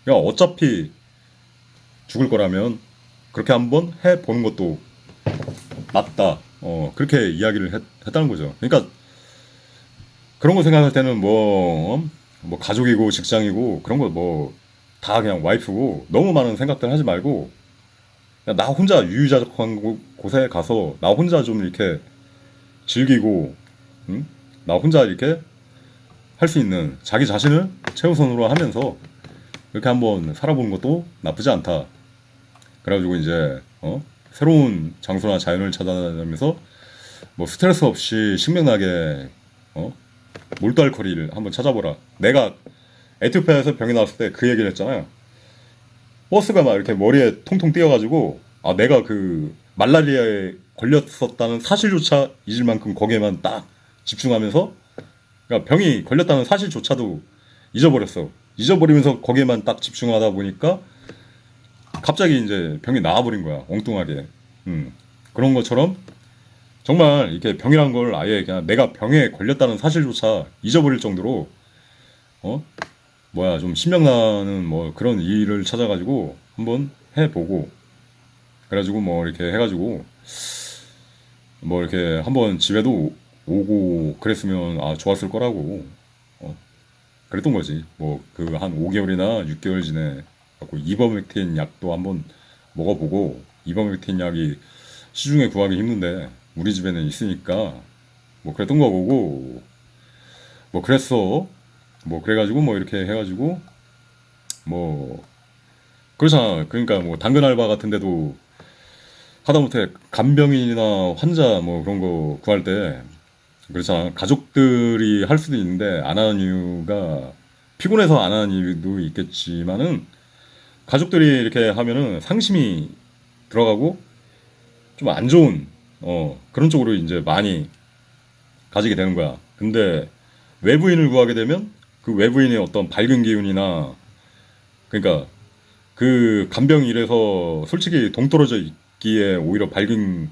그냥 어차피 죽을 거라면 그렇게 한번 해보는 것도 맞다. 그렇게 이야기를 했다는 거죠. 그러니까 그런 거 생각할 때는 뭐 가족이고 직장이고 그런 거 뭐 다 그냥 와이프고 너무 많은 생각들 하지 말고 그냥 나 혼자 유유자적한 곳에 가서 나 혼자 좀 이렇게 즐기고, 응? 나 혼자 이렇게 할 수 있는 자기 자신을 최우선으로 하면서 이렇게 한번 살아보는 것도 나쁘지 않다. 그래가지고 이제 새로운 장소나 자연을 찾아다니면서 뭐 스트레스 없이 신명나게 어? 몰두할 거리를 한번 찾아보라. 내가 에티오피아에서 병이 나왔을 때 그 얘기를 했잖아요. 버스가 막 이렇게 머리에 통통 띄어가지고 아 내가 그 말라리아에 걸렸었다는 사실조차 잊을 만큼 거기에만 딱 집중하면서 그러니까 병이 걸렸다는 사실조차도 잊어버렸어. 잊어버리면서 거기에만 딱 집중하다 보니까 갑자기 이제 병이 나와버린 거야. 엉뚱하게. 그런 것처럼 정말 이렇게 병이란 걸 아예 그냥 내가 병에 걸렸다는 사실조차 잊어버릴 정도로 좀 신명나는 뭐 그런 일을 찾아가지고 한번 해보고 그래가지고 뭐 이렇게 해가지고 뭐 이렇게 한번 집에도 오고 그랬으면 아 좋았을 거라고 그랬던 거지. 뭐 그 한 5개월이나 6개월 지내 갖고 이버맥틴 약도 한번 먹어보고 이버맥틴 약이 시중에 구하기 힘든데 우리 집에는 있으니까 뭐 그랬던 거고 뭐 그랬어. 뭐 그래가지고 뭐 이렇게 해가지고 뭐 그렇잖아. 그러니까 뭐 당근 알바 같은 데도 하다못해 간병인이나 환자 뭐 그런 거 구할 때 그렇잖아. 가족들이 할 수도 있는데 안 하는 이유가 피곤해서 안 하는 이유도 있겠지만은 가족들이 이렇게 하면은 상심이 들어가고 좀 안 좋은 그런 쪽으로 이제 많이 가지게 되는 거야. 근데 외부인을 구하게 되면 그 외부인의 어떤 밝은 기운이나 그러니까 그 간병일에서 솔직히 동떨어져 있기에 오히려 밝은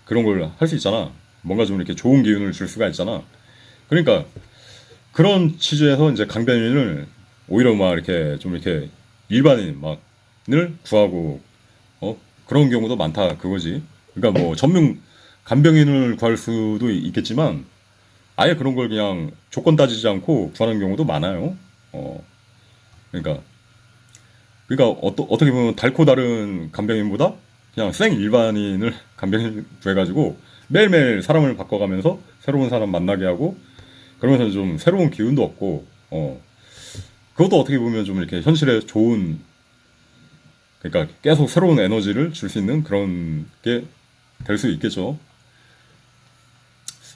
그런 걸 할 수 있잖아. 뭔가 좀 이렇게 좋은 기운을 줄 수가 있잖아. 그러니까 그런 취지에서 이제 간병인을 오히려 막 이렇게 좀 이렇게 일반인 막을 구하고 그런 경우도 많다 그거지. 그러니까 뭐 전문 간병인을 구할 수도 있겠지만 아예 그런 걸 그냥 조건 따지지 않고 구하는 경우도 많아요. 그러니까 어떻게 보면 달고 다른 간병인보다 그냥 생 일반인을 간병인 구해가지고 매일매일 사람을 바꿔가면서 새로운 사람 만나게 하고 그러면서 좀 새로운 기운도 얻고 그것도 어떻게 보면 좀 이렇게 현실에 좋은 그러니까 계속 새로운 에너지를 줄 수 있는 그런 게 될 수 있겠죠.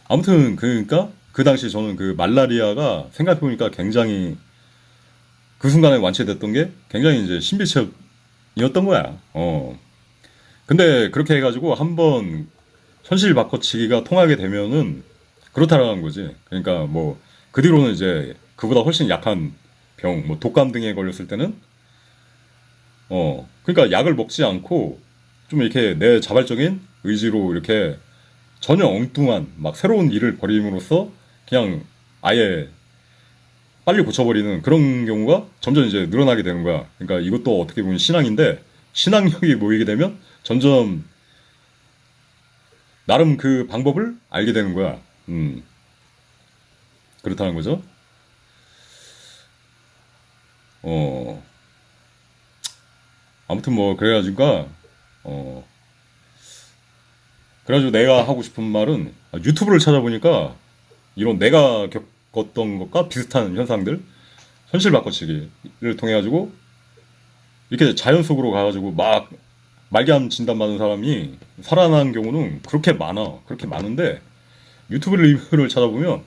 아무튼 그러니까 그 당시 저는 그 말라리아가 생각해보니까 굉장히 그 순간에 완치됐던 게 굉장히 이제 신비체험이었던 거야. 근데 그렇게 해가지고 한번 현실 바꿔치기가 통하게 되면은 그렇다라는 거지. 그러니까 뭐 그 뒤로는 이제 그보다 훨씬 약한 병, 뭐 독감 등에 걸렸을 때는 그러니까 약을 먹지 않고 좀 이렇게 내 자발적인 의지로 이렇게 전혀 엉뚱한 막 새로운 일을 벌임으로써 그냥 아예 빨리 고쳐버리는 그런 경우가 점점 이제 늘어나게 되는 거야. 그러니까 이것도 어떻게 보면 신앙인데 신앙력이 모이게 되면 점점 나름 그 방법을 알게 되는 거야. 그렇다는 거죠. 어, 아무튼 뭐 그래가지고 내가 하고 싶은 말은 유튜브를 찾아보니까 이런 내가 겪었던 것과 비슷한 현상들 현실 바꿔치기를 통해 가지고 이렇게 자연 속으로 가가지고 막 말기암 진단 받은 사람이 살아난 경우는 그렇게 많아. 그렇게 많은데 유튜브 리뷰를 찾아보면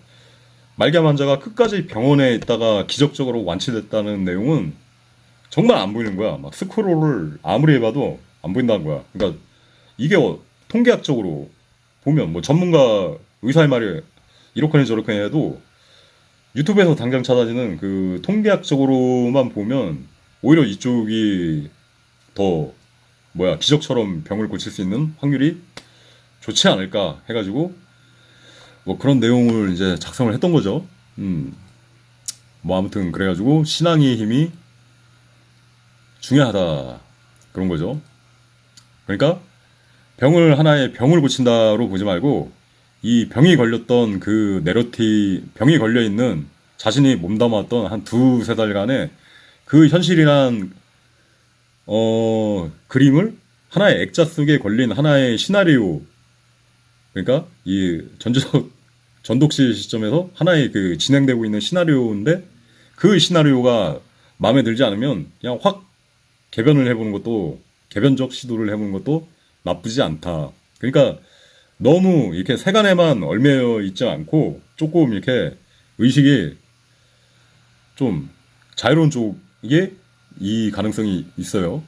말기암 환자가 끝까지 병원에 있다가 기적적으로 완치됐다는 내용은 정말 안 보이는 거야. 막 스크롤을 아무리 해봐도 안 보인다는 거야. 그러니까 이게 통계학적으로 보면 뭐 전문가 의사의 말이 이렇거니 저렇거니 해도 유튜브에서 당장 찾아지는 그 통계학적으로만 보면 오히려 이쪽이 더 기적처럼 병을 고칠 수 있는 확률이 좋지 않을까 해가지고 뭐 그런 내용을 이제 작성을 했던 거죠. 뭐 아무튼 그래가지고 신앙의 힘이 중요하다 그런 거죠. 그러니까 하나의 병을 고친다로 보지 말고 이 병이 걸렸던 그 병이 걸려 있는 자신이 몸담았던 한 두세 달간의 그 현실이란 그림을 하나의 액자 속에 걸린 하나의 시나리오, 그러니까 이 전독시 시점에서 하나의 그 진행되고 있는 시나리오인데 그 시나리오가 마음에 들지 않으면 그냥 확 개변적 시도를 해보는 것도 나쁘지 않다. 그러니까 너무 이렇게 세간에만 얽매여 있지 않고 조금 이렇게 의식이 좀 자유로운 쪽에 이 가능성이 있어요.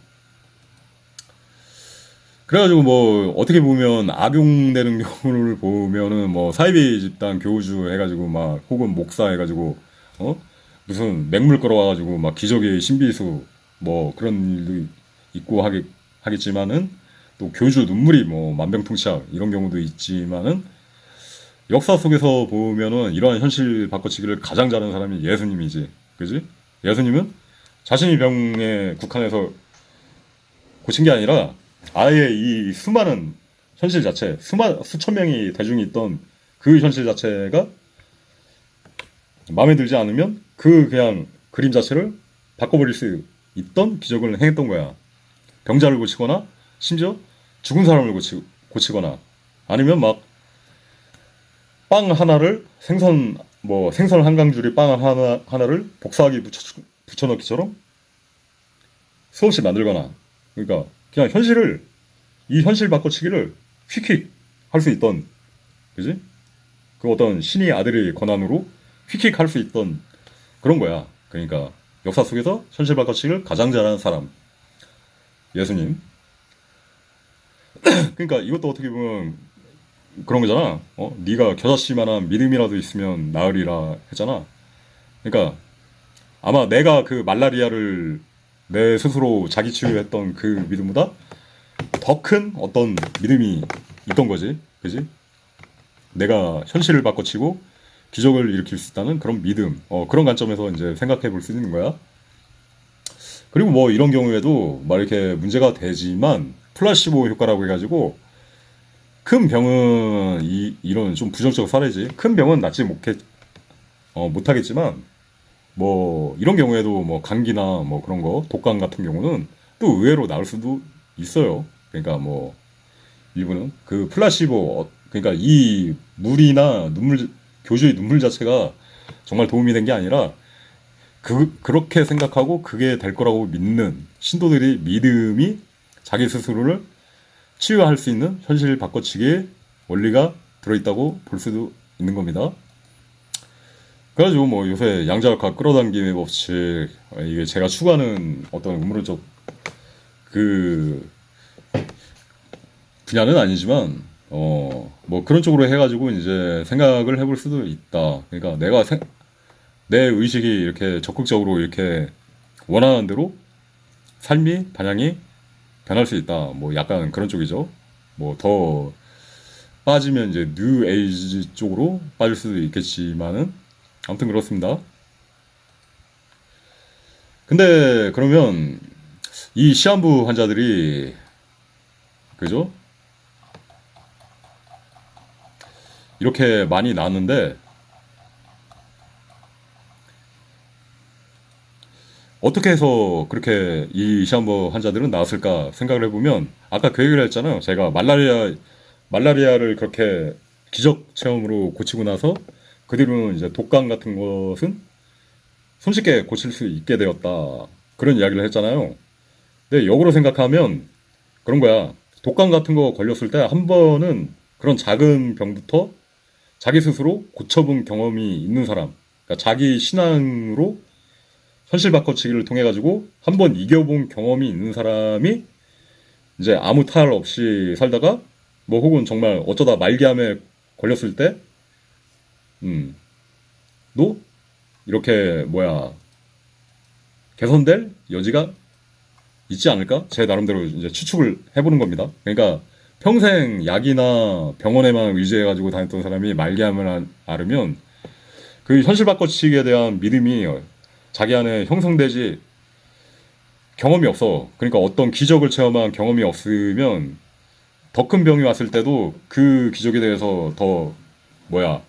그래가지고 뭐 어떻게 보면 악용되는 경우를 보면은 뭐 사이비 집단 교우주 해가지고 막 혹은 목사 해가지고 무슨 맹물 끌어와가지고 막 기적의 신비수 뭐 그런 일도 있고 하겠지만은 또 교주 눈물이 뭐 만병통치약 이런 경우도 있지만은 역사 속에서 보면은 이러한 현실 바꿔치기를 가장 잘하는 사람이 예수님이지, 그지? 예수님은 자신이 병에 국한해서 고친 게 아니라 아예 이 수많은 현실 자체, 수천 명이 대중이 있던 그 현실 자체가 마음에 들지 않으면 그냥 그림 자체를 바꿔버릴 수 있던 기적을 행했던 거야. 병자를 고치거나 심지어 죽은 사람을 고치거나 아니면 막 빵 하나를 생선 한 강줄이 빵 하나를 복사하기 붙여넣기처럼 수없이 만들거나, 그러니까 그냥 이 현실 바꿔치기를 휙휙 할 수 있던, 그지? 그 어떤 신의 아들의 권한으로 휙휙 할 수 있던 그런 거야. 그러니까 역사 속에서 현실 바꿔치기를 가장 잘하는 사람 예수님. 그러니까 이것도 어떻게 보면 그런 거잖아. 네가 겨자씨만한 믿음이라도 있으면 나으리라 했잖아. 그러니까 아마 내가 그 말라리아를 내 스스로 자기 치유했던 그 믿음보다 더 큰 어떤 믿음이 있던 거지, 그지? 내가 현실을 바꿔치고 기적을 일으킬 수 있다는 그런 믿음, 그런 관점에서 이제 생각해 볼 수 있는 거야. 그리고 뭐 이런 경우에도 막 이렇게 문제가 되지만 플라시보 효과라고 해가지고 큰 병은 이런 좀 부정적 사례지. 큰 병은 낫지 못하겠지만 뭐 이런 경우에도 뭐 감기나 뭐 그런 거 독감 같은 경우는 또 의외로 나을 수도 있어요. 그러니까 뭐 일부는 그 플라시보, 그러니까 이 물이나 교주의 눈물 자체가 정말 도움이 된 게 아니라 그렇게 생각하고 그게 될 거라고 믿는 신도들의 믿음이 자기 스스로를 치유할 수 있는 현실 바꿔치기의 원리가 들어있다고 볼 수도 있는 겁니다. 그래가지고 뭐 요새 양자역학 끌어당김의 법칙, 이게 제가 추구하는 어떤 음모론적 그 분야는 아니지만 뭐 그런 쪽으로 해가지고 이제 생각을 해볼 수도 있다. 그러니까 내 의식이 이렇게 적극적으로 이렇게 원하는 대로 삶이 방향이 변할 수 있다. 뭐 약간 그런 쪽이죠. 뭐 더 빠지면 이제 뉴 에이지 쪽으로 빠질 수도 있겠지만은 아무튼 그렇습니다. 근데 그러면 이 시한부 환자들이, 그죠? 이렇게 많이 나왔는데 어떻게 해서 그렇게 이 시한부 환자들은 나왔을까 생각을 해보면 아까 그 얘기를 했잖아요. 제가 말라리아를 그렇게 기적 체험으로 고치고 나서 그 뒤로는 이제 독감 같은 것은 손쉽게 고칠 수 있게 되었다. 그런 이야기를 했잖아요. 근데 역으로 생각하면 그런 거야. 독감 같은 거 걸렸을 때 한 번은 그런 작은 병부터 자기 스스로 고쳐본 경험이 있는 사람, 그러니까 자기 신앙으로 현실 바꿔치기를 통해 가지고 한 번 이겨본 경험이 있는 사람이 이제 아무 탈 없이 살다가 뭐 혹은 정말 어쩌다 말기암에 걸렸을 때, 도 이렇게 개선될 여지가 있지 않을까? 제 나름대로 이제 추측을 해보는 겁니다. 그러니까 평생 약이나 병원에만 의지해가지고 다녔던 사람이 말기암을 앓으면 그 현실 바꿔치기에 대한 믿음이 자기 안에 형성되지 경험이 없어. 그러니까 어떤 기적을 체험한 경험이 없으면 더 큰 병이 왔을 때도 그 기적에 대해서 더 뭐야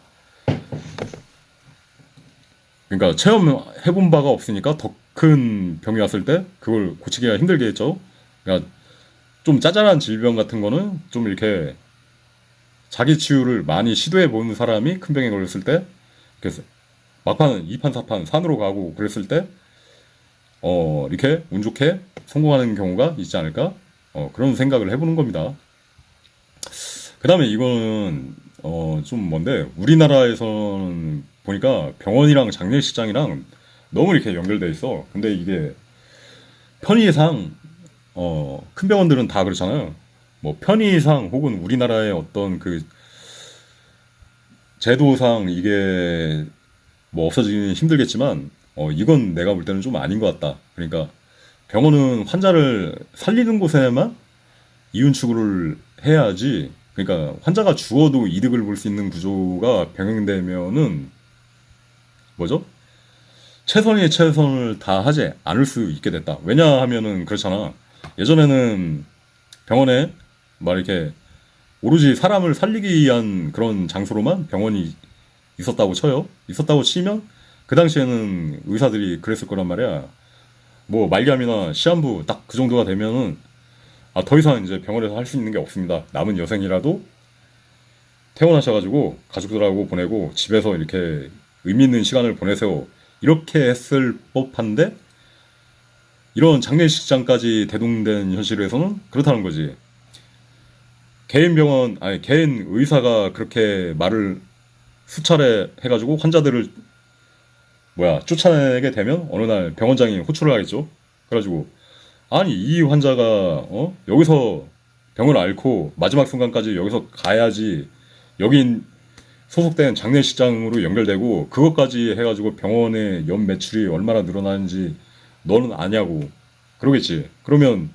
그러니까 체험해본 바가 없으니까 더 큰 병이 왔을 때 그걸 고치기가 힘들겠죠. 그러니까 좀 짜잘한 질병 같은 거는 좀 이렇게 자기 치유를 많이 시도해 본 사람이 큰 병에 걸렸을 때 그래서 막판 2판 4판 산으로 가고 그랬을 때 이렇게 운 좋게 성공하는 경우가 있지 않을까 그런 생각을 해보는 겁니다. 그 다음에 이거는 좀 뭔데 우리나라에서는 보니까 병원이랑 장례식장이랑 너무 이렇게 연결돼 있어. 근데 이게 편의상 큰 병원들은 다 그렇잖아요. 뭐 편의상 혹은 우리나라의 어떤 그 제도상 이게 뭐 없어지기는 힘들겠지만 이건 내가 볼 때는 좀 아닌 것 같다. 그러니까 병원은 환자를 살리는 곳에만 이윤 추구를 해야지. 그러니까 환자가 죽어도 이득을 볼 수 있는 구조가 병행되면은 뭐죠? 최선의 최선을 다하지 않을 수 있게 됐다. 왜냐하면은 그렇잖아. 예전에는 병원에 막 이렇게 오로지 사람을 살리기 위한 그런 장소로만 병원이 있었다고 쳐요. 있었다고 치면 그 당시에는 의사들이 그랬을 거란 말이야. 뭐 말기암이나 시한부 딱 그 정도가 되면은 더 이상 이제 병원에서 할 수 있는 게 없습니다. 남은 여생이라도 퇴원하셔가지고 가족들하고 보내고 집에서 이렇게 의미 있는 시간을 보내세요. 이렇게 했을 법한데 이런 장례식장까지 대동된 현실에서는 그렇다는 거지. 개인 병원 아니 개인 의사가 그렇게 말을 수차례 해가지고 환자들을 쫓아내게 되면 어느 날 병원장이 호출을 하겠죠. 그래가지고 아니 이 환자가 여기서 병을 앓고 마지막 순간까지 여기서 가야지 여기 소속된 장례식장으로 연결되고 그것까지 해가지고 병원의 연 매출이 얼마나 늘어나는지 너는 아냐고 그러겠지. 그러면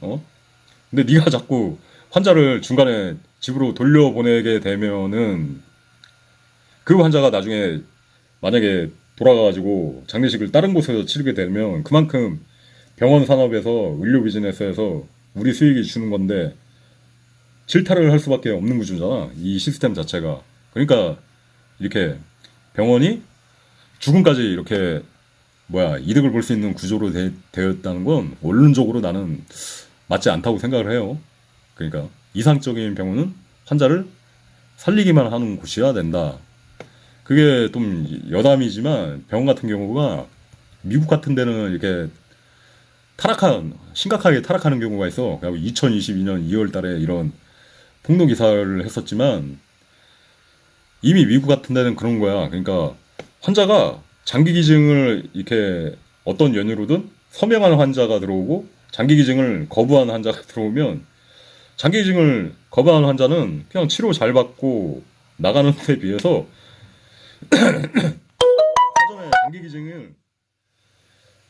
근데 네가 자꾸 환자를 중간에 집으로 돌려보내게 되면은 그 환자가 나중에 만약에 돌아가가지고 장례식을 다른 곳에서 치르게 되면 그만큼 병원 산업에서 의료 비즈니스에서 우리 수익이 주는 건데 질타를 할 수밖에 없는 구조잖아. 이 시스템 자체가. 그러니까 이렇게 병원이 죽음까지 이렇게 이득을 볼 수 있는 구조로 되었다는 건 원론적으로 나는 맞지 않다고 생각을 해요. 그러니까 이상적인 병원은 환자를 살리기만 하는 곳이어야 된다. 그게 좀 여담이지만 병원 같은 경우가 미국 같은 데는 이렇게 심각하게 타락하는 경우가 있어. 2022년 2월 달에 이런 폭로 기사를 했었지만 이미 미국 같은 데는 그런 거야. 그러니까 환자가 장기 기증을 이렇게 어떤 연유로든 서명한 환자가 들어오고 장기 기증을 거부한 환자가 들어오면 장기 기증을 거부한 환자는 그냥 치료 잘 받고 나가는 데 비해서 사전에 장기 기증을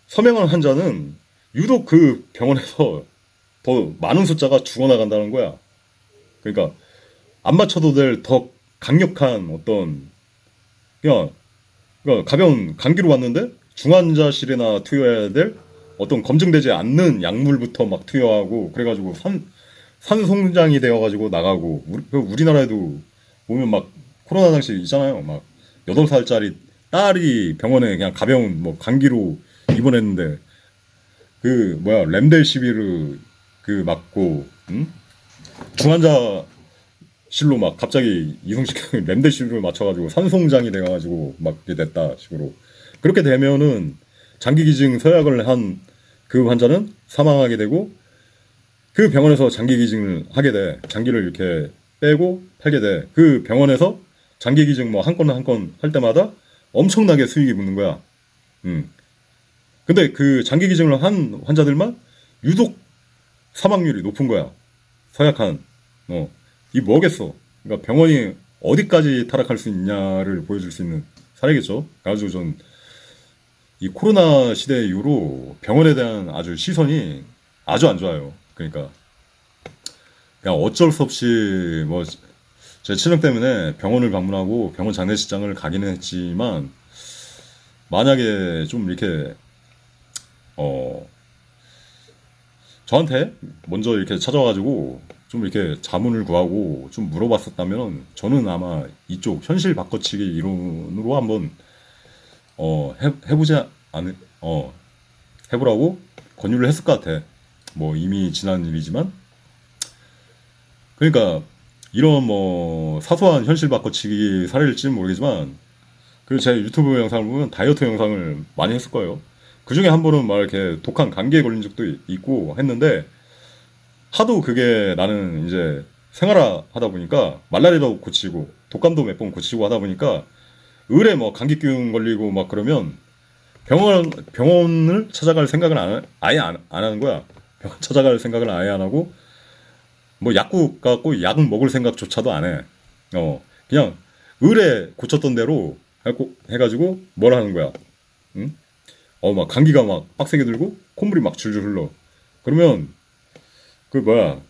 서명한 환자는 유독 그 병원에서 더 많은 숫자가 죽어나간다는 거야. 그러니까 안 맞춰도 될 더 강력한 어떤 그러니까 가벼운 감기로 왔는데 중환자실에나 투여해야 될 어떤 검증되지 않는 약물부터 막 투여하고 그래가지고 산송장이 되어가지고 나가고 우리나라에도 보면 막 코로나 당시 있잖아요. 막 8살짜리 딸이 병원에 그냥 가벼운 감기로 입원했는데 렘데시비르 맞고 중환자실로 막 갑자기 이송시켜 렘데시비르를 맞춰가지고 산송장이 돼가지고 막 이렇게 됐다 식으로 그렇게 되면은 장기기증 서약을 한 그 환자는 사망하게 되고 그 병원에서 장기기증을 하게 돼. 장기를 이렇게 빼고 팔게 돼. 그 병원에서 장기기증 한 건 한 건 할 때마다 엄청나게 수익이 붙는 거야. 근데 그 장기기증을 한 환자들만 유독 사망률이 높은 거야. 서약한. 이 뭐겠어. 그러니까 병원이 어디까지 타락할 수 있냐를 보여줄 수 있는 사례겠죠. 그래가지고 전 이 코로나 시대 이후로 병원에 대한 아주 시선이 아주 안 좋아요. 그러니까 그냥 어쩔 수 없이 제 친형 때문에 병원을 방문하고 병원 장례식장을 가기는 했지만 만약에 좀 이렇게 어 저한테 먼저 이렇게 찾아와가지고 좀 이렇게 자문을 구하고 좀 물어봤었다면 저는 아마 이쪽 현실 바꿔치기 이론으로 한번 해보지 않을 해보라고 권유를 했을 것 같아. 뭐 이미 지난 일이지만 그러니까 이런 뭐 사소한 현실 바꿔치기 사례일지는 모르겠지만 그 제 유튜브 영상을 보면 다이어트 영상을 많이 했을 거예요. 그 중에 한 번은 막 이렇게 독한 감기에 걸린 적도 있고 했는데 하도 그게 나는 이제 생활화 하다 보니까 말라리아도 고치고 독감도 몇 번 고치고 하다 보니까 의뢰 뭐 감기균 걸리고 막 그러면 병원을 찾아갈 생각을 아예 안 하는 거야. 병원 찾아갈 생각을 아예 안 하고 뭐 약국 갖고 약 먹을 생각조차도 안 해. 그냥 의뢰 고쳤던 대로 해가지고 뭘 하는 거야. 응? 막 감기가 막 빡세게 들고 콧물이 막 줄줄 흘러. 그러면 그 뭐야,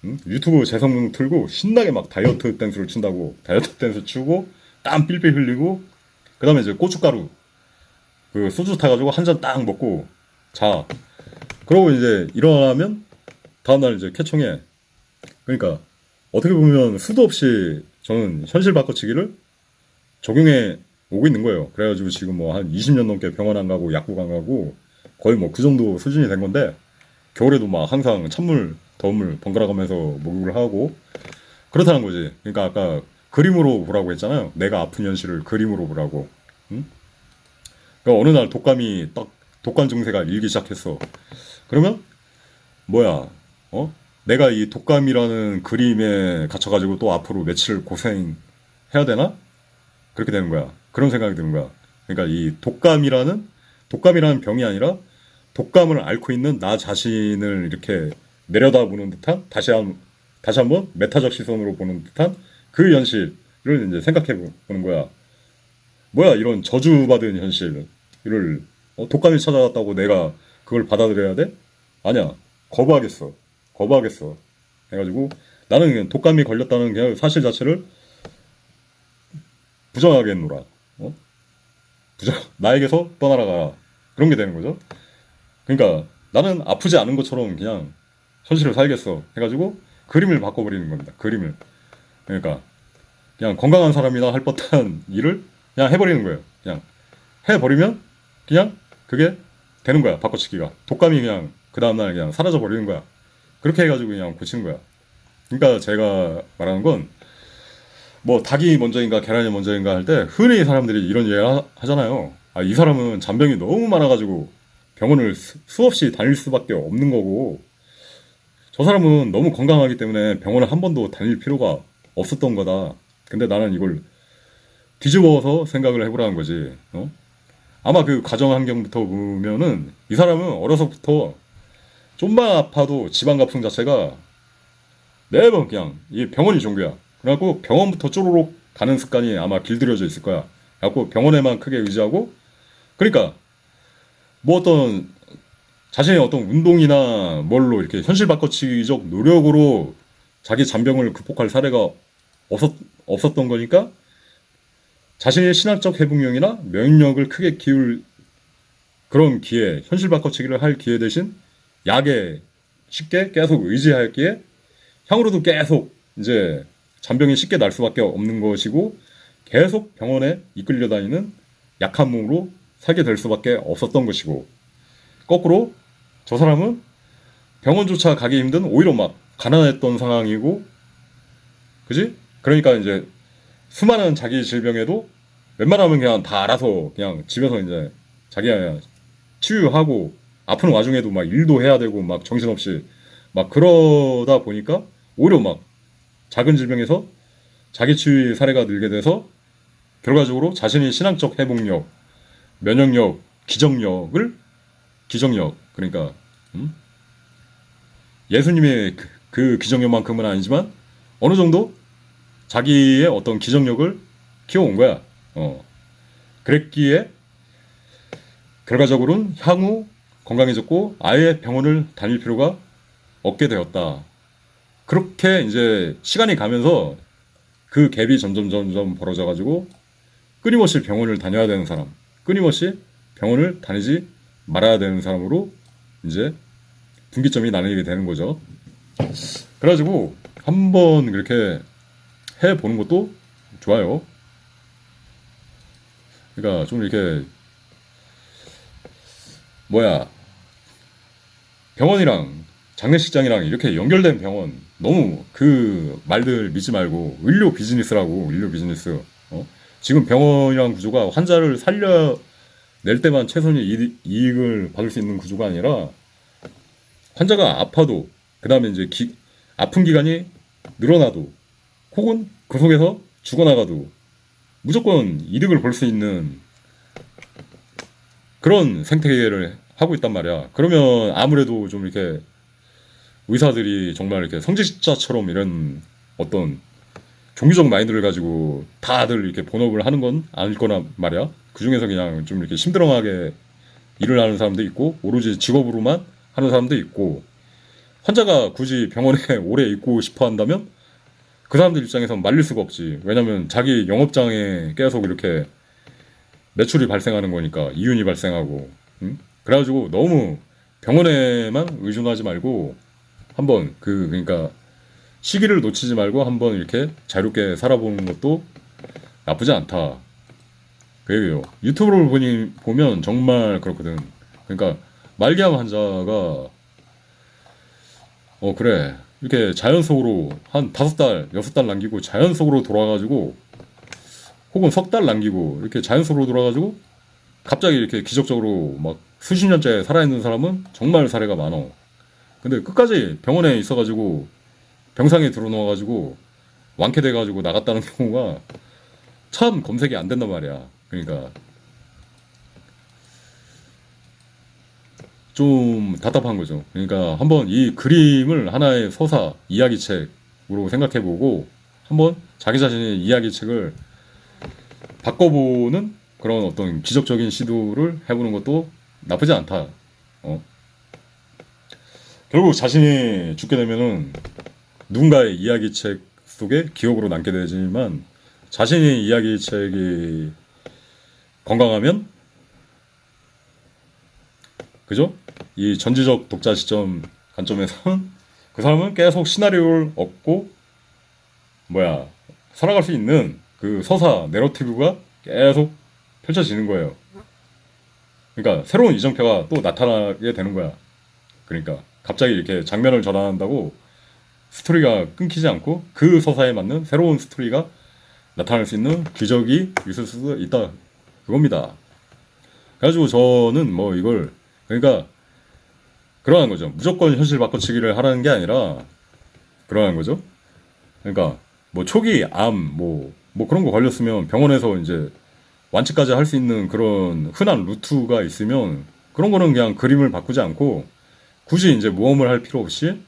응? 유튜브 재성능 틀고 신나게 막 다이어트 댄스를 춘다고. 다이어트 댄스 추고 땀 삘삘 흘리고 그 다음에 이제 고춧가루 그 소주 타가지고 한 잔 딱 먹고 자. 그러고 이제 일어나면 다음날 이제 쾌청해. 그러니까 어떻게 보면 수도 없이 저는 현실 바꿔치기를 적용해 오고 있는 거예요. 그래가지고 지금 뭐 한 20년 넘게 병원 안 가고 약국 안 가고 거의 뭐 그 정도 수준이 된 건데 겨울에도 막 항상 찬물 더운 물 번갈아 가면서 목욕을 하고 그렇다는 거지. 그러니까 아까 그림으로 보라고 했잖아요. 내가 아픈 현실을 그림으로 보라고. 응? 그러니까 어느 날 독감이 딱 독감 증세가 일기 시작했어. 그러면 뭐야? 내가 이 독감이라는 그림에 갇혀가지고 또 앞으로 며칠 고생해야 되나? 그렇게 되는 거야. 그런 생각이 드는 거야. 그러니까 이 독감이라는 병이 아니라 독감을 앓고 있는 나 자신을 이렇게 내려다보는 듯한 다시 한번 메타적 시선으로 보는 듯한 그 현실을 이제 생각해 보는 거야. 뭐야 이런 저주받은 현실을 독감이 찾아왔다고 내가 그걸 받아들여야 돼? 아니야. 거부하겠어. 해가지고 나는 그냥 독감이 걸렸다는 그냥 사실 자체를 부정하겠노라. 나에게서 떠나라가 그런 게 되는 거죠. 그러니까 나는 아프지 않은 것처럼 그냥 현실을 살겠어 해가지고 그림을 바꿔버리는 겁니다. 그림을. 그러니까 그냥 건강한 사람이나 할 법한 일을 그냥 해버리는 거예요. 그냥 해버리면 그냥 그게 되는 거야. 바꿔치기가. 독감이 그냥 그 다음날 그냥 사라져 버리는 거야. 그렇게 해가지고 그냥 고치는 거야. 그러니까 제가 말하는 건 뭐 닭이 먼저인가 계란이 먼저인가 할 때 흔히 사람들이 이런 얘기 하잖아요. 이 사람은 잔병이 너무 많아가지고 병원을 수없이 다닐 수밖에 없는 거고 저 사람은 너무 건강하기 때문에 병원을 한 번도 다닐 필요가 없었던 거다. 근데 나는 이걸 뒤집어서 생각을 해보라는 거지. 아마 그 가정 환경부터 보면은 이 사람은 어려서부터 좀만 아파도 지방 가풍 자체가 매번 그냥 이 병원이 종교야. 그래갖고 병원부터 쪼로록 가는 습관이 아마 길들여져 있을 거야. 그래갖고 병원에만 크게 의지하고 그러니까 뭐 어떤 자신의 어떤 운동이나 뭘로 이렇게 현실 바꿔치기적 노력으로 자기 잔병을 극복할 사례가 없었던 거니까 자신의 신학적 회복력이나 면역력을 크게 키울 그런 기회, 현실 바꿔치기를 할 기회 대신 약에 쉽게 계속 의지하기에 향후로도 계속 이제 잔병이 쉽게 날 수밖에 없는 것이고 계속 병원에 이끌려 다니는 약한 몸으로 살게 될 수밖에 없었던 것이고 거꾸로 저 사람은 병원조차 가기 힘든 오히려 막 가난했던 상황이고 그지? 그러니까 이제 수많은 자기 질병에도 웬만하면 그냥 다 알아서 그냥 집에서 이제 자기가 치유하고 아픈 와중에도 막 일도 해야 되고 막 정신없이 막 그러다 보니까 오히려 막 작은 질병에서 자기 치유 사례가 늘게 돼서 결과적으로 자신의 신앙적 회복력, 면역력, 기정력 그러니까 예수님의 그 기정력만큼은 아니지만 어느 정도 자기의 어떤 기정력을 키워온 거야. 그랬기에 결과적으로는 향후 건강해졌고 아예 병원을 다닐 필요가 없게 되었다. 그렇게 이제 시간이 가면서 그 갭이 점점 벌어져가지고 끊임없이 병원을 다녀야 되는 사람, 끊임없이 병원을 다니지 말아야 되는 사람으로 이제 분기점이 나뉘게 되는 거죠. 그래가지고 한번 그렇게 해보는 것도 좋아요. 그러니까 좀 이렇게 뭐야 병원이랑 장례식장이랑 이렇게 연결된 병원 너무 그 말들 믿지 말고 의료 비즈니스라고 의료 비즈니스. 지금 병원이랑 구조가 환자를 살려낼 때만 최선의 이익을 받을 수 있는 구조가 아니라 환자가 아파도 그 다음에 이제 아픈 기간이 늘어나도 혹은 그 속에서 죽어나가도 무조건 이득을 볼 수 있는 그런 생태계를 하고 있단 말이야. 그러면 아무래도 좀 이렇게 의사들이 정말 이렇게 성직자처럼 이런 어떤 종교적 마인드를 가지고 다들 이렇게 본업을 하는 건 아닐 거란 말이야. 그 중에서 그냥 좀 이렇게 심드렁하게 일을 하는 사람도 있고, 오로지 직업으로만 하는 사람도 있고, 환자가 굳이 병원에 오래 있고 싶어 한다면 그 사람들 입장에선 말릴 수가 없지. 왜냐면 자기 영업장에 계속 이렇게 매출이 발생하는 거니까, 이윤이 발생하고. 응? 그래가지고 너무 병원에만 의존하지 말고 한번 그러니까 시기를 놓치지 말고 한번 이렇게 자유롭게 살아보는 것도 나쁘지 않다. 그 얘기예요. 유튜브를 보면 정말 그렇거든. 그러니까 말기암 환자가 그래 이렇게 자연 속으로 한 5달, 6달 남기고 자연 속으로 돌아가지고 혹은 석 달 남기고 이렇게 자연 속으로 돌아가지고 갑자기 이렇게 기적적으로 막 수십 년째 살아있는 사람은 정말 사례가 많어. 근데 끝까지 병원에 있어가지고 병상에 들어놓아가지고 완쾌돼가지고 나갔다는 경우가 참 검색이 안 된단 말이야. 그러니까 좀 답답한 거죠. 그러니까 한번 이 그림을 하나의 서사, 이야기책으로 생각해보고 한번 자기 자신의 이야기책을 바꿔보는 그런 어떤 기적적인 시도를 해보는 것도 나쁘지 않다. 결국 자신이 죽게 되면은 누군가의 이야기책 속에 기억으로 남게 되지만 자신의 이야기책이 건강하면 그죠? 이 전지적 독자 시점 관점에서는 그 사람은 계속 시나리오를 얻고 살아갈 수 있는 그 서사 내러티브가 계속 펼쳐지는 거예요. 그러니까 새로운 이정표가 또 나타나게 되는 거야. 그러니까 갑자기 이렇게 장면을 전환한다고 스토리가 끊기지 않고 그 서사에 맞는 새로운 스토리가 나타날 수 있는 기적이 있을 수도 있다. 그겁니다. 그래가지고 저는 이걸 그러니까 그러한 거죠. 무조건 현실 바꿔치기를 하라는 게 아니라 그러한 거죠. 그러니까 초기 암 그런 거 걸렸으면 병원에서 이제 완치까지 할 수 있는 그런 흔한 루트가 있으면 그런 거는 그냥 그림을 바꾸지 않고 굳이 이제 모험을 할 필요 없이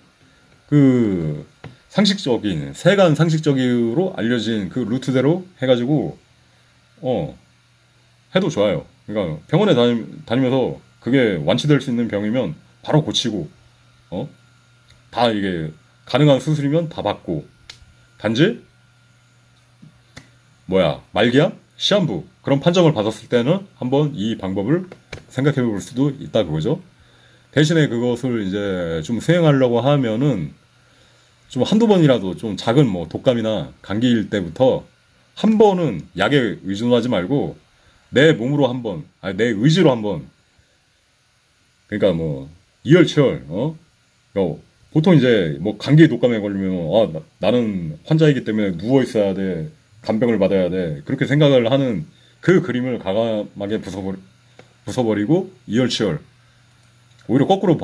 그 상식적인 세간 상식적으로 알려진 그 루트대로 해가지고 해도 좋아요. 그러니까 병원에 다니면서 그게 완치될 수 있는 병이면 바로 고치고 다 이게 가능한 수술이면 다 받고 단지 말기암 시한부 그런 판정을 받았을 때는 한번 이 방법을 생각해 볼 수도 있다 그거죠. 대신에 그것을 이제 좀 수행하려고 하면은 좀 한두 번이라도 좀 작은 독감이나 감기일 때부터 한 번은 약에 의존하지 말고 내 몸으로 한번, 내 의지로 한번 그러니까 이열치열 보통 이제 감기 독감에 걸리면 나는 환자이기 때문에 누워 있어야 돼, 간병을 받아야 돼 그렇게 생각을 하는 그 그림을 과감하게 부숴버리고 이열치열 오히려 거꾸로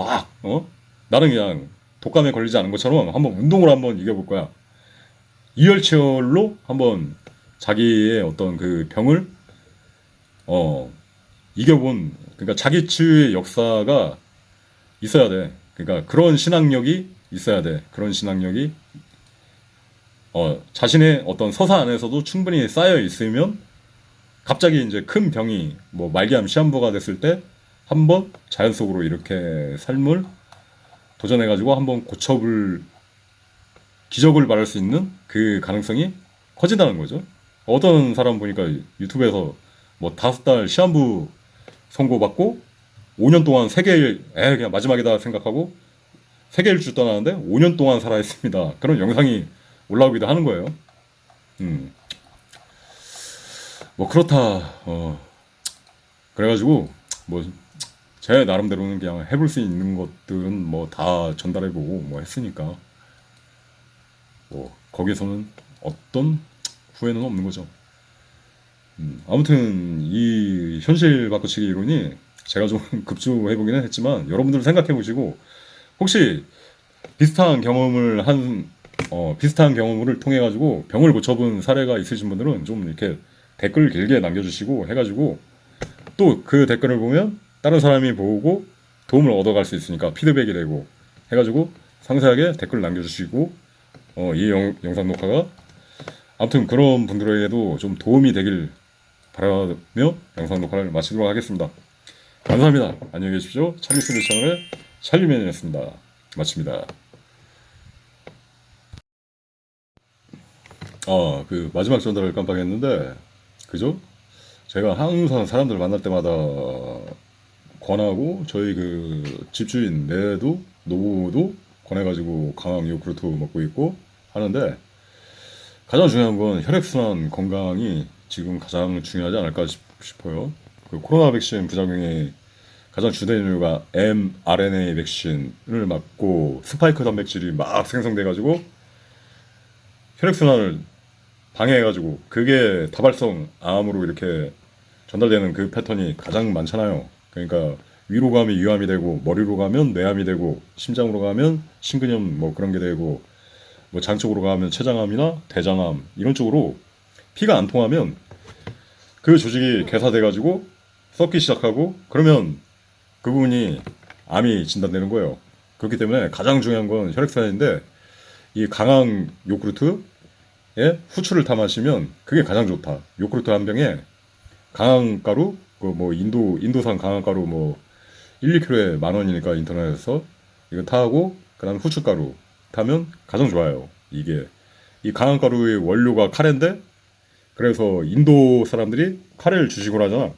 나는 그냥 독감에 걸리지 않은 것처럼 한번 운동을 한번 이겨볼 거야. 이열치열로 한번 자기의 어떤 그 병을 이겨본 그러니까 자기 치유의 역사가 있어야 돼. 그러니까 그런 신앙력이 있어야 돼. 그런 신앙력이 자신의 어떤 서사 안에서도 충분히 쌓여 있으면 갑자기 이제 큰 병이 말기암 시한부가 됐을 때 한번 자연 속으로 이렇게 삶을 도전해가지고 한번 고쳐볼 기적을 말할 수 있는 그 가능성이 커진다는 거죠. 어떤 사람 보니까 유튜브에서 5달 시한부 선고받고 5년 동안 세계일 그냥 마지막이다 생각하고 세계 일주 떠나는데 5년 동안 살아있습니다. 그런 영상이 올라오기도 하는 거예요. 뭐 그렇다. 그래가지고 뭐 제 나름대로는 그냥 해볼 수 있는 것들은 뭐 다 전달해보고 뭐 했으니까 뭐 거기서는 어떤 후회는 없는 거죠. 아무튼 이 현실 바꿔치기 이론이 제가 좀 급조해보기는 했지만 여러분들 생각해보시고 혹시 비슷한 경험을 비슷한 경험을 통해 가지고 병을 고쳐본 사례가 있으신 분들은 좀 이렇게 댓글 길게 남겨주시고 해가지고 또 그 댓글을 보면 다른 사람이 보고 도움을 얻어갈 수 있으니까 피드백이 되고 해가지고 상세하게 댓글 남겨주시고 이 영상 녹화가 아무튼 그런 분들에게도 좀 도움이 되길 바라며 영상 녹화를 마치도록 하겠습니다. 감사합니다. 안녕히 계십시오. 찰리스리 채널의 찰리맨이었습니다. 마칩니다. 그 마지막 전달을 깜빡했는데 그죠? 제가 항상 사람들 만날 때마다 권하고 저희 그 집주인 내도 노부도 권해가지고 강황 요구르트 먹고 있고 하는데 가장 중요한 건 혈액순환 건강이 지금 가장 중요하지 않을까 싶어요. 그 코로나 백신 부작용이 가장 주된 이유가 mRNA 백신을 맞고 스파이크 단백질이 막 생성돼가지고 혈액순환을 방해해가지고 그게 다발성 암으로 이렇게 전달되는 그 패턴이 가장 많잖아요. 그러니까 위로 가면 위암이 되고 머리로 가면 뇌암이 되고 심장으로 가면 심근염 뭐 그런 게 되고 뭐 장 쪽으로 가면 췌장암이나 대장암 이런 쪽으로 피가 안 통하면 그 조직이 괴사돼가지고 썩기 시작하고 그러면 그 부분이 암이 진단되는 거예요. 그렇기 때문에 가장 중요한 건 혈액순환인데 이 강황 요구르트에 후추를 타 마시면 그게 가장 좋다. 요구르트 한 병에 강황가루 그 뭐 인도산 강황가루 뭐 1, 2kg에 10,000원이니까 인터넷에서 이거 타고 그다음 후춧가루 타면 가장 좋아요. 이게 이 강황가루의 원료가 카레인데 그래서 인도 사람들이 카레를 주식으로 하잖아.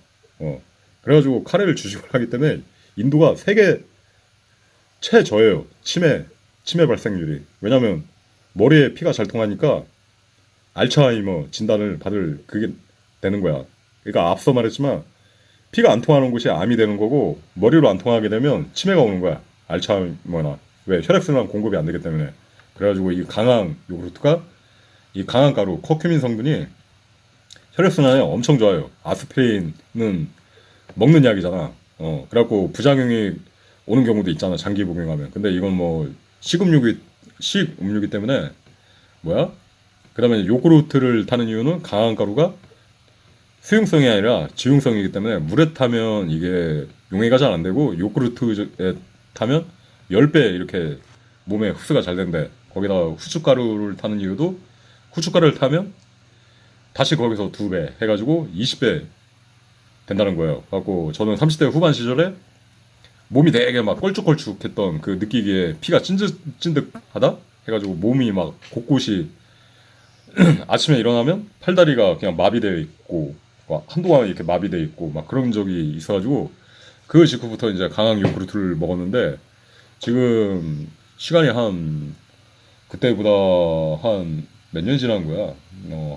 그래가지고 카레를 주식으로 하기 때문에 인도가 세계 최저예요. 치매 발생률이. 왜냐면 머리에 피가 잘 통하니까 알츠하이머 진단을 받을 그게 되는 거야. 그러니까 앞서 말했지만 피가 안 통하는 곳이 암이 되는 거고 머리로 안 통하게 되면 치매가 오는 거야. 알츠하이머나. 왜? 혈액순환 공급이 안 되기 때문에. 그래가지고 이 강황 요구르트가 이 강황 가루 커큐민 성분이 혈액순환에 엄청 좋아요. 아스피린은 먹는 약이잖아. 그래갖고 부작용이 오는 경우도 있잖아. 장기 복용하면. 근데 이건 뭐 식음료기 때문에 그 다음에 요구르트를 타는 이유는 강황 가루가 수용성이 아니라 지용성이기 때문에 물에 타면 이게 용해가 잘 안 되고 요구르트에 타면 10배 이렇게 몸에 흡수가 잘 된대. 거기다 후춧가루를 타는 이유도 후춧가루를 타면 다시 거기서 2배 해가지고 20배 된다는 거예요. 그래갖고 저는 30대 후반 시절에 몸이 되게 막 껄쭉껄쭉했던 그 느끼기에 피가 찐득찐득하다 해가지고 몸이 막 곳곳이 아침에 일어나면 팔다리가 그냥 마비되어 있고 한동안 이렇게 마비되어 있고 막 그런 적이 있어가지고 그 직후부터 이제 강황 요구르트를 먹었는데 지금 시간이 그때보다 한 몇 년 지난 거야.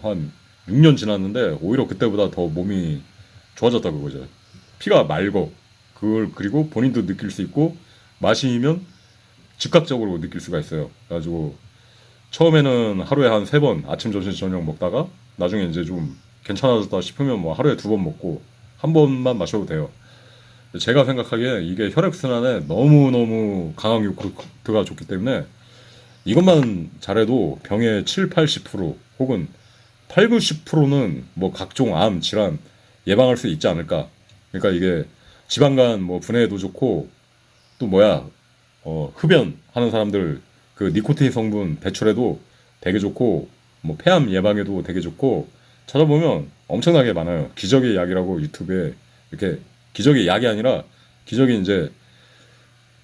한 6년 지났는데 오히려 그때보다 더 몸이 좋아졌다 그거죠. 피가 맑어. 그리고 본인도 느낄 수 있고 마시면 즉각적으로 느낄 수가 있어요. 그래가지고 처음에는 하루에 한 3번 아침, 점심, 저녁 먹다가 나중에 이제 좀 괜찮아졌다 싶으면 뭐 하루에 2번 먹고 한 번만 마셔도 돼요. 제가 생각하기에 이게 혈액순환에 너무너무 강황 요구르트가 좋기 때문에 이것만 잘해도 병의 7, 80% 혹은 8, 90%는 뭐 각종 암, 질환 예방할 수 있지 않을까. 그러니까 이게 지방간 뭐 분해에도 좋고 또 흡연 하는 사람들 그 니코틴 성분 배출에도 되게 좋고 뭐 폐암 예방에도 되게 좋고 찾아보면 엄청나게 많아요. 기적의 약이라고 유튜브에 이렇게 기적의 약이 아니라 기적이 이제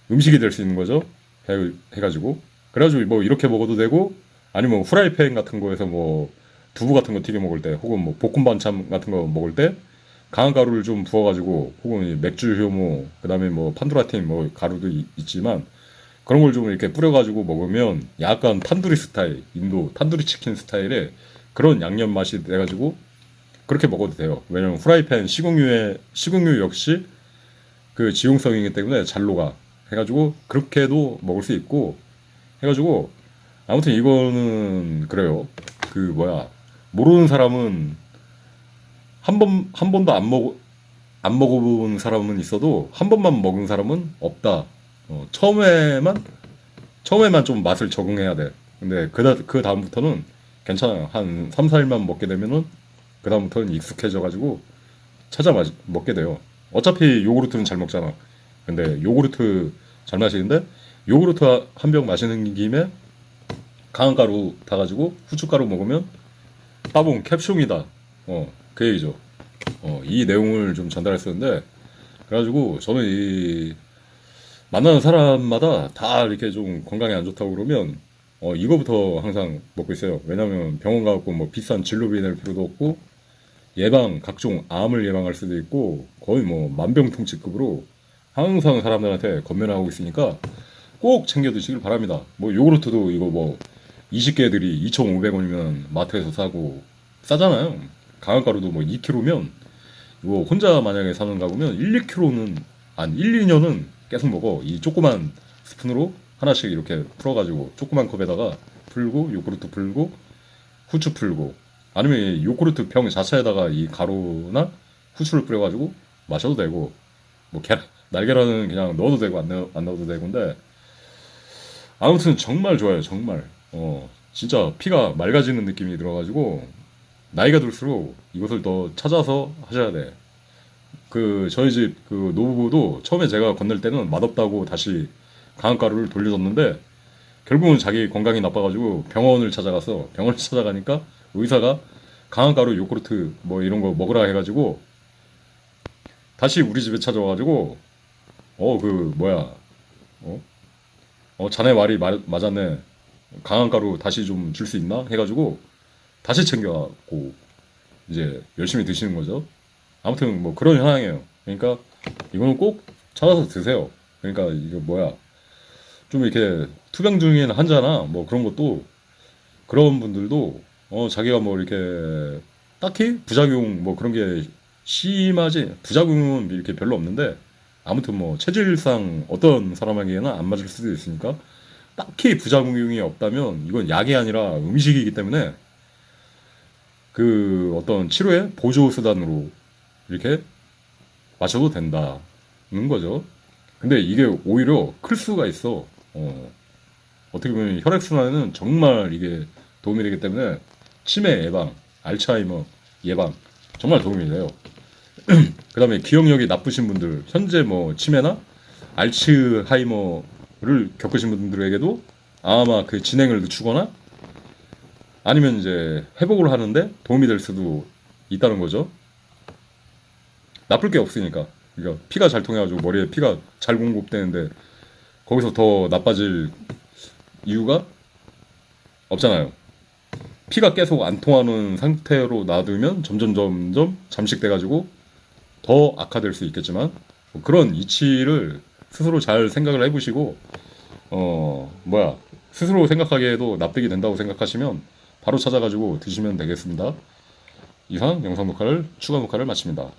음식이 될 수 있는 거죠. 해가지고 그래가지고 뭐 이렇게 먹어도 되고 아니면 후라이팬 같은 거에서 뭐 두부 같은 거 튀겨 먹을 때 혹은 뭐 볶음 반찬 같은 거 먹을 때 강한 가루를 좀 부어가지고 혹은 맥주 효모 그다음에 뭐 판도라틴 뭐 가루도 있지만 그런 걸 좀 이렇게 뿌려가지고 먹으면 약간 탄두리 스타일 인도 탄두리 치킨 스타일의 그런 양념 맛이 돼가지고 그렇게 먹어도 돼요. 왜냐면 후라이팬 식용유 역시 그 지용성이기 때문에 잘 녹아 해가지고 그렇게도 먹을 수 있고 해가지고 아무튼 이거는 그래요. 그 뭐야 모르는 사람은 한 번도 안 먹어본 사람은 있어도 한 번만 먹은 사람은 없다. 처음에만 좀 맛을 적응해야 돼. 근데 그 다음부터는 괜찮아요. 한 3, 4일만 먹게 되면은 그 다음부터는 익숙해져가지고 먹게 돼요. 어차피 요구르트는 잘 먹잖아. 근데 요구르트 잘 마시는데 요구르트 한 병 마시는 김에 강한 가루 타가지고 후춧가루 먹으면 따봉 캡숑이다. 그 얘기죠. 이 내용을 좀 전달했었는데 그래가지고 저는 이 만나는 사람마다 다 이렇게 좀 건강에 안 좋다고 그러면 이거부터 항상 먹고 있어요. 왜냐면 병원 가고 뭐 비싼 진료비 낼 필요도 없고 각종 암을 예방할 수도 있고 거의 뭐 만병통치급으로 항상 사람들한테 건면하고 있으니까 꼭 챙겨 드시길 바랍니다. 뭐 요구르트도 이거 뭐 20개들이 2,500원이면 마트에서 사고 싸잖아요. 강한가루도 뭐 2kg면 이거 혼자 만약에 사는가 보면 1, 2kg는 1, 2년은 계속 먹어. 이 조그만 스푼으로 하나씩 이렇게 풀어가지고 조그만 컵에다가 풀고 요구르트 풀고 후추 풀고 아니면 이 요구르트 병 자체에다가 이 가루나 후추를 뿌려가지고 마셔도 되고 뭐 날계란은 그냥 넣어도 되고 안 넣어도 되고인데 아무튼 정말 좋아요. 정말 진짜 피가 맑아지는 느낌이 들어가지고 나이가 들수록 이것을 더 찾아서 하셔야 돼. 그 저희 집 그 노부부도 처음에 제가 건넬 때는 맛없다고 다시 강한 가루를 돌려줬는데 결국은 자기 건강이 나빠가지고 병원을 찾아가니까 의사가 강한 가루 요구르트 뭐 이런 거 먹으라 해가지고 다시 우리 집에 찾아와가지고 그 뭐야 자네 말이 맞았네. 강한 가루 다시 좀 줄 수 있나 해가지고 다시 챙겨갖고 이제 열심히 드시는 거죠. 아무튼 뭐 그런 현황이에요. 그러니까 이거는 꼭 찾아서 드세요. 그러니까 이거 뭐야 좀 이렇게 투병 중인 환자나 뭐 그런 것도 그런 분들도 자기가 뭐 이렇게 딱히 부작용 뭐 그런 게 심하지 부작용은 이렇게 별로 없는데 아무튼 뭐 체질상 어떤 사람에게는 안 맞을 수도 있으니까 딱히 부작용이 없다면 이건 약이 아니라 음식이기 때문에 그 어떤 치료의 보조 수단으로 이렇게 마셔도 된다는 거죠. 근데 이게 오히려 클 수가 있어. 어떻게 보면 혈액순환에는 정말 이게 도움이 되기 때문에 치매 예방, 알츠하이머 예방 정말 도움이 돼요. 그 다음에 기억력이 나쁘신 분들, 현재 뭐 치매나 알츠하이머를 겪으신 분들에게도 아마 그 진행을 늦추거나 아니면 이제 회복을 하는데 도움이 될 수도 있다는 거죠. 나쁠 게 없으니까. 그러니까 피가 잘 통해가지고 머리에 피가 잘 공급되는데 거기서 더 나빠질 이유가 없잖아요. 피가 계속 안 통하는 상태로 놔두면 점점 잠식돼가지고 더 악화될 수 있겠지만 뭐 그런 이치를 스스로 잘 생각을 해보시고 스스로 생각하기에도 납득이 된다고 생각하시면 바로 찾아가지고 드시면 되겠습니다. 이상 영상 녹화를 추가 녹화를 마칩니다.